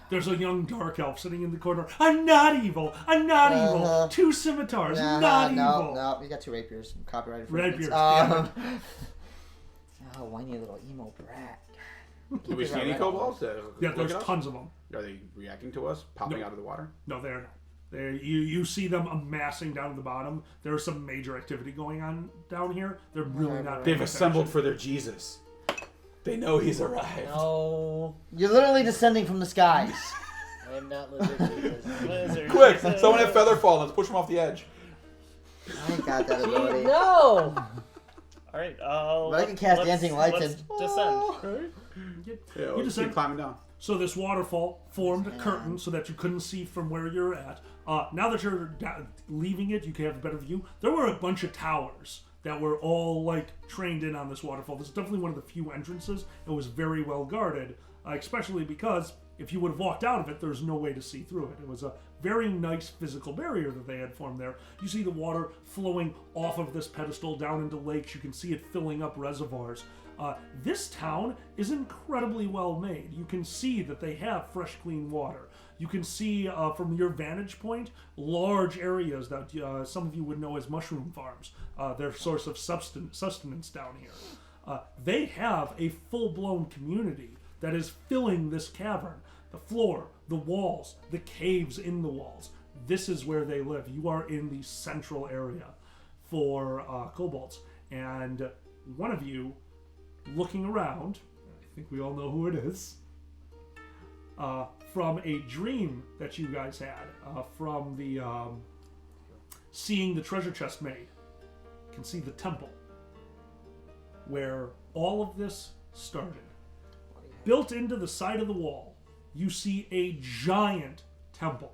There's a young dark elf sitting in the corner. I'm not evil. I'm not evil. 2 scimitars. Not evil. No, you got 2 rapiers. Copyrighted. Rapiers, Oh, whiny little emo brat. Do we see any kobolds? Yeah, there's tons of them. Are they reacting to us? Popping out of the water? No, they're not. You see them amassing down at the bottom. There's some major activity going on down here. They're really not. They've paying assembled attention. for their Jesus. They know he's arrived. No, You're literally descending from the skies. I am not lizard Jesus. Lizard. Quick! Someone have Featherfall. Let's push him off the edge. I ain't got that ability. No! Alright, But I can cast Dancing Lights let's descend. Yeah, You let's just keep said- climbing down. So this waterfall formed a curtain so that you couldn't see from where you're at. Now that you're leaving it, you can have a better view. There were a bunch of towers that were all like trained in on this waterfall. This is definitely one of the few entrances. It was very well guarded, especially because if you would have walked out of it, there's no way to see through it. It was a very nice physical barrier that they had formed there. You see the water flowing off of this pedestal down into lakes. You can see it filling up reservoirs. This town is incredibly well made. You can see that they have fresh, clean water. You can see from your vantage point large areas that some of you would know as mushroom farms. Their source of sustenance down here. They have a full-blown community that is filling this cavern. The floor, the walls, the caves in the walls. This is where they live. You are in the central area for kobolds. And one of you, looking around, I think we all know who it is, from a dream that you guys had, from the seeing the treasure chest made, you can see the temple where all of this started. Built into the side of the wall, you see a giant temple.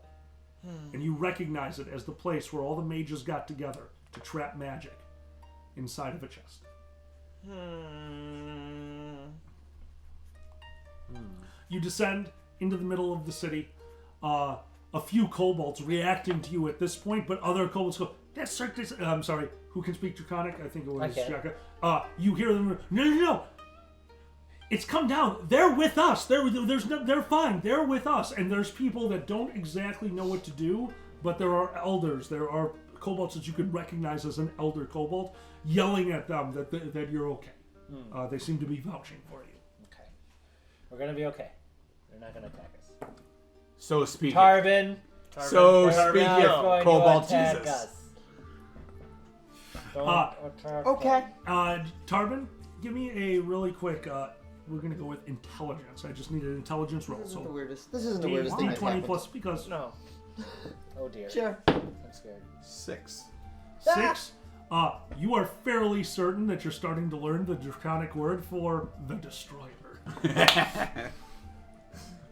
And you recognize it as the place where all the mages got together to trap magic inside of a chest. You descend into the middle of the city. A few kobolds reacting to you at this point, but other kobolds go, "That's circus." I'm sorry, who can speak Draconic? I think it was I can. Jaka. You hear them, no. It's come down. They're with us. They're fine. They're with us. And there's people that don't exactly know what to do, but there are elders. There are kobolds that you can recognize as an elder kobold, yelling at them that you're okay. They seem to be vouching for you. Okay. We're gonna be okay. They're not gonna attack us. So speak. Tarvin! So They're speak not it, going Cobalt to attack Jesus. us. Don't attack Okay. Tarbin, give me a really quick we're gonna go with intelligence. I just need an intelligence roll. This isn't the So weirdest. This isn't the weirdest thing that D20 happened. plus because No. Oh dear. Sure. I'm scared. 6. 6. You are fairly certain that you're starting to learn the draconic word for the destroyer,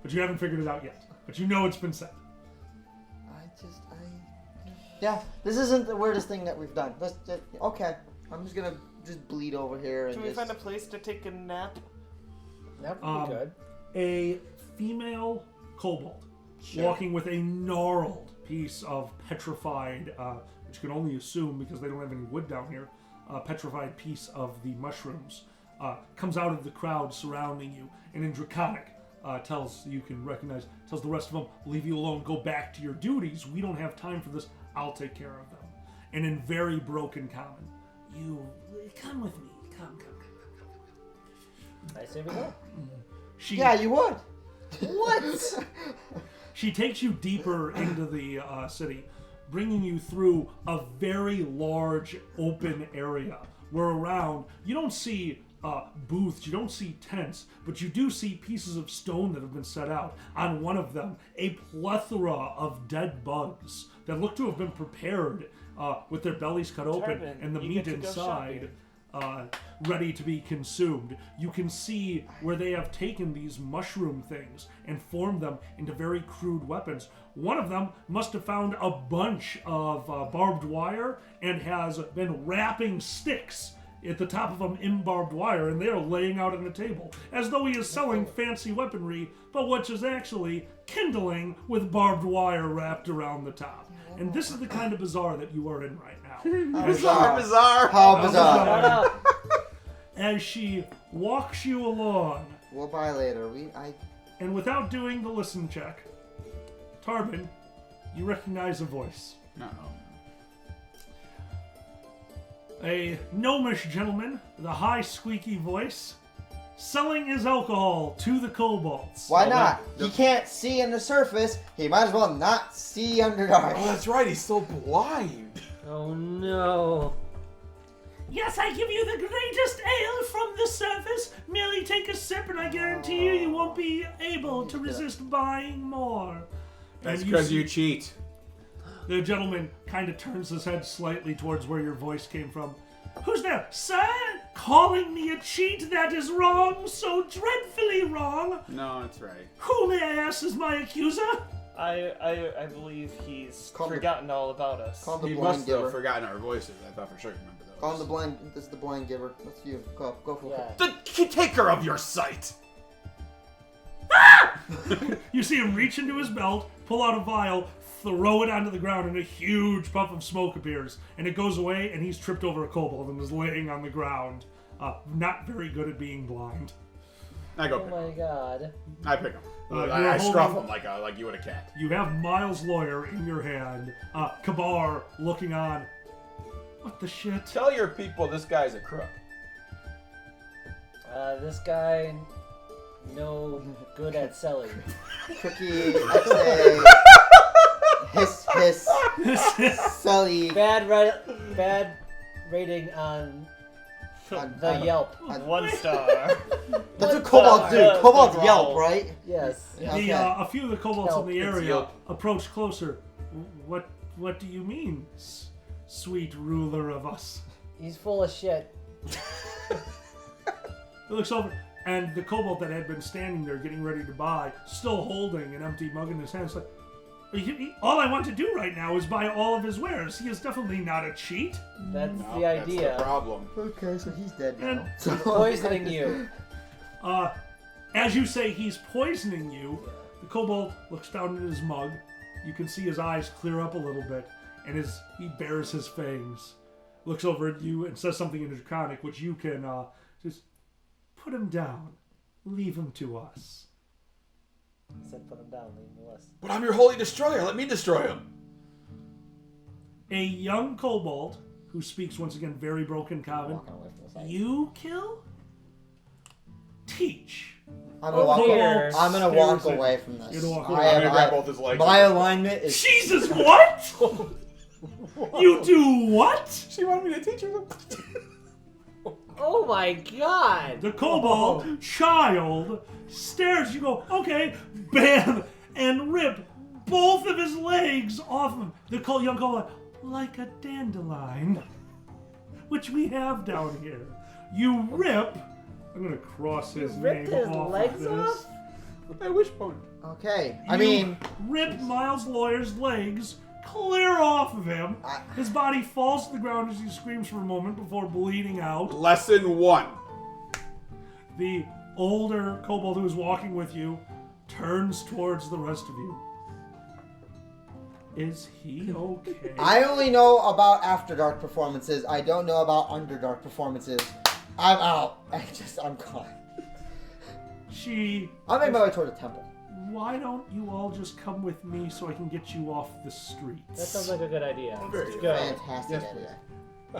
but you haven't figured it out yet. But you know it's been said. Yeah, this isn't the weirdest thing that we've done. Okay, I'm just gonna bleed over here and Can we find a place to take a nap? That would be good. A female kobold walking with a gnarled piece of petrified, which you can only assume because they don't have any wood down here, petrified piece of the mushrooms, comes out of the crowd surrounding you, and in Draconic tells the rest of them, leave you alone, go back to your duties, we don't have time for this, I'll take care of them. And in very broken common, you, come with me, come. I say we go. Yeah, you would. What? She takes you deeper into the city, bringing you through a very large open area where around you don't see booths, you don't see tents, but you do see pieces of stone that have been set out. On one of them, a plethora of dead bugs that look to have been prepared with their bellies cut open Tavern, and the you meat get to go inside ready to be consumed. You can see where they have taken these mushroom things and formed them into very crude weapons. One of them must have found a bunch of barbed wire and has been wrapping sticks at the top of them in barbed wire, and they are laying out on the table as though he is selling fancy weaponry, but which is actually kindling with barbed wire wrapped around the top. And this is the kind of bazaar that you are in right now. Bizarre. How bizarre. As she walks you along, We'll buy later. and without doing the listen check, Tarbin, you recognize a voice. No. A gnomish gentleman with a high squeaky voice selling his alcohol to the kobolds. Why not? He can't see in the surface. He might as well not see under dark. Oh, that's right. He's so blind. Oh no. Yes, I give you the greatest ale from the surface. Merely take a sip and I guarantee you won't be able to resist buying more. That's And because see- you cheat. The gentleman kind of turns his head slightly towards where your voice came from. Who's there? Sir? Calling me a cheat? That is wrong, so dreadfully wrong. No, that's right. Who, may I ask, is my accuser? I believe he's Call the- forgotten all about us. Call the He blind must have giver. forgotten our voices. I thought for sure you remember those. Call him the blind. This is the blind giver. That's you. Go for it. Yeah. The taker of your sight. You see him reach into his belt, pull out a vial, throw it onto the ground, and a huge puff of smoke appears. And it goes away, and he's tripped over a kobold and is laying on the ground. Not very good at being blind. I go Oh pick him. my god. I pick him. you're I scruff holding- him like you would a cat. You have Miles' lawyer in your hand. Kabar looking on. What the shit? Tell your people this guy's a crook. This guy, no good at selling. Cookie. I'd say. Hiss. Sully. Bad rating on the Yelp. 1 star. That's what kobolds do. That's Kobolds the yelp, roll. right? Yes. Okay. A few of the kobolds in the It's area Yelp. approach closer. What do you mean, sweet ruler of us? He's full of shit. He looks over, and the kobold that had been standing there getting ready to buy, still holding an empty mug in his hand, is like, all I want to do right now is buy all of his wares. He is definitely not a cheat. That's No, the idea. That's the problem. Okay, so he's dead now. And- So- Poisoning you. As you say he's poisoning you, the kobold looks down at his mug. You can see his eyes clear up a little bit, and he bares his fangs, looks over at you and says something in Draconic, which you can just put him down, leave him to us. I said put him down, leave him with us. But I'm your holy destroyer. Let me destroy him. A young kobold who speaks once again very broken common. Walking away from the side. You kill? Teach. I'm gonna Here. walk Stares away at- from this. You're gonna walk I away. I'm have- gonna grab both his legs. My alignment is. Jesus, what? You do what? She wanted me to teach her something. Oh my god! The kobold child stares. You go, okay, bam, and rip both of his legs off him. The young kobold, like a dandelion, which we have down here. You rip. I'm gonna cross his name Ripped his off legs of this. off? I wish point. Okay. You rip Miles Lawyer's legs clear off of him. His body falls to the ground as he screams for a moment before bleeding out. Lesson 1. The older kobold who is walking with you turns towards the rest of you. Is he okay? I only know about After Dark performances. I don't know about Underdark performances. I'm out. I'm gone. I'll make my way toward the temple. Why don't you all just come with me so I can get you off the streets? That sounds like a good idea. very Let's good. go. Fantastic Yes, idea.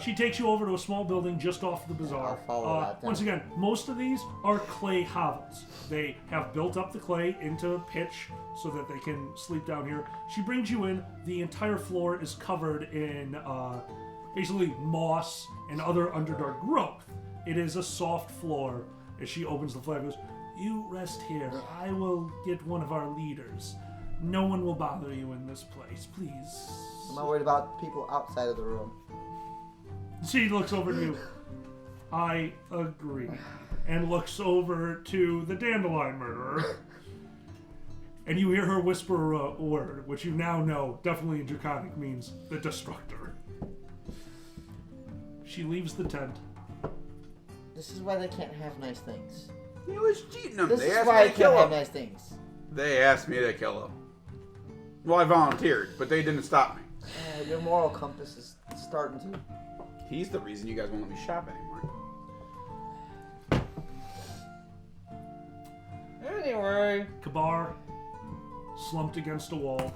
She takes you over to a small building just off the bazaar. I'll follow that then. Once again, most of these are clay hovels. They have built up the clay into pitch so that they can sleep down here. She brings you in. The entire floor is covered in basically moss and other underdark growth. It is a soft floor. As she opens the flag, goes, "You rest here. I will get one of our leaders. No one will bother you in this place, please." I'm not worried about people outside of the room. She looks over to you. I agree. And looks over to the dandelion murderer. And you hear her whisper a word, which you now know definitely in Draconic means the Destructor. She leaves the tent. This is why they can't have nice things. He was cheating them. This They is asked why me they to kill can't him. have nice things. They asked me to kill him. Well, I volunteered, but they didn't stop me. Your moral compass is starting to. He's the reason you guys won't let me shop anymore. Anyway. Kabar, slumped against a wall.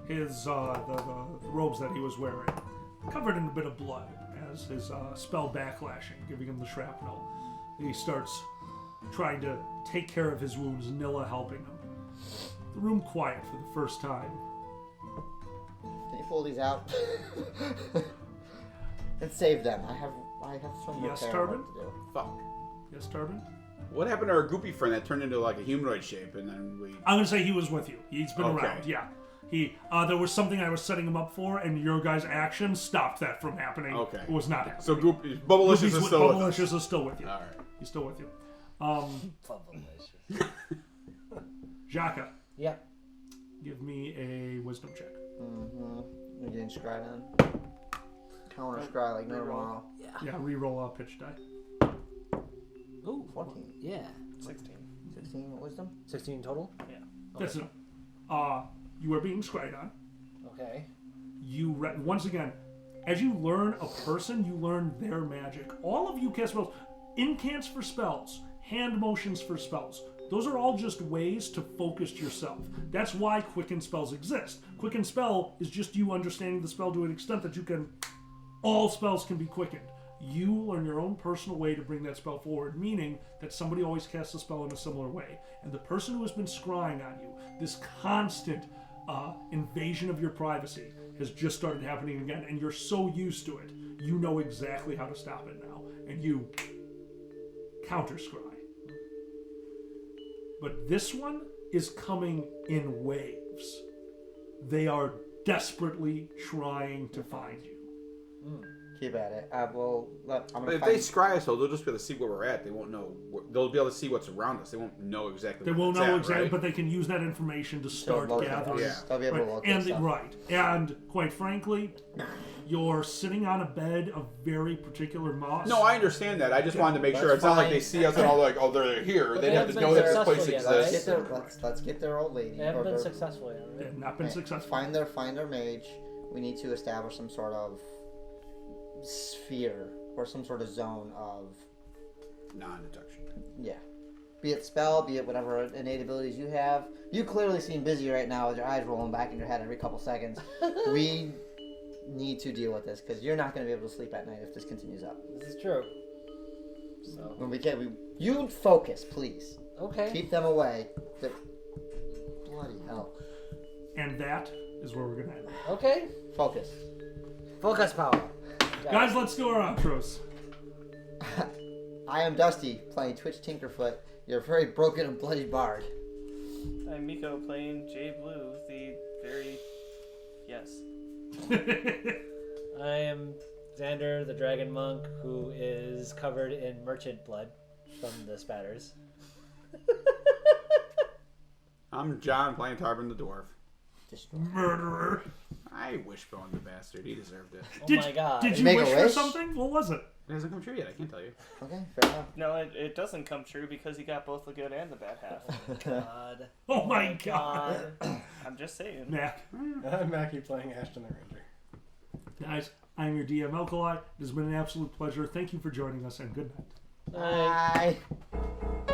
His, the robes that he was wearing, covered in a bit of blood as his spell backlashing, giving him the shrapnel. He starts trying to take care of his wounds, Nilla helping him. The room quiet for the first time. Can you pull these out? And save them. I have some Yes, repair Tarbin? work to do. Fuck. Yes, Tarbin? What happened to our goopy friend that turned into like a humanoid shape and then we... I'm gonna say he was with you. He's been Okay. around, yeah. He, there was something I was setting him up for, and your guys' action stopped that from happening. Okay. It was not happening. So Bubblicious is still with us. Bubblicious is still with you. Alright. He's still with you. Jaka, Yeah. give me a wisdom check. You're getting scryed on. Counter scry like no tomorrow. Yeah, re-roll a pitch die. Ooh. 14. Yeah. 16. 16 wisdom? 16 total? That's it. You are being scryed on. Okay. Once again, as you learn a person, you learn their magic. All of you cast spells. Incants for spells. Hand motions for spells. Those are all just ways to focus yourself. That's why Quicken spells exist. Quicken spell is just you understanding the spell to an extent that you can... All spells can be quickened. You learn your own personal way to bring that spell forward, meaning that somebody always casts a spell in a similar way. And the person who has been scrying on you, this constant invasion of your privacy, has just started happening again, and you're so used to it, you know exactly how to stop it now. And you counter scry. But this one is coming in waves. They are desperately trying to find you. Keep at it. I'm But gonna if they scry us, though, they'll just be able to see where we're at. They won't know. They'll be able to see what's around us. They won't know exactly. They where won't it's know at, exactly, right? but they can use that information to start locate gathering. us. They'll be able to locate and stuff. and quite frankly, you're sitting on a bed of very particular moss. No, I understand that. I just wanted to make sure That's it's not like fine. they see us and all like, oh, they're here. But They'd they have to haven't know been that this place successful yet, exists. let's get their old lady. They haven't or been their- successful yet, They right? have not been Okay, successful. Find their mage. We need to establish some sort of sphere or some sort of zone of Non-detection. be it spell, be it whatever innate abilities you have. You clearly seem busy right now with your eyes rolling back in your head every couple seconds. We need to deal with this because you're not going to be able to sleep at night if this continues up. This is true. So. When you focus, please. Okay. Keep them away. Bloody hell. And that is where we're going to end. Okay. Focus. Focus power. Guys, let's do our outros. I am Dusty, playing Twitch Tinkerfoot, your very broken and bloody bard. I'm Miko playing Jay Blue, the very... Yes. I am Xander, the dragon monk, who is covered in merchant blood from the spatters. I'm John playing Tavern the dwarf. Murderer. I wishbone the bastard. He deserved it. Oh my god. Did you Make a wish for wish? something? What was it? It hasn't come true yet. I can't tell you. Okay, fair enough. No, it doesn't come true because he got both the good and the bad half. God. Oh my god. I'm just saying. Mac. I'm Mackie playing Ashton the Ranger. Guys, I'm your DM, Alkali. It has been an absolute pleasure. Thank you for joining us, and good night. Bye.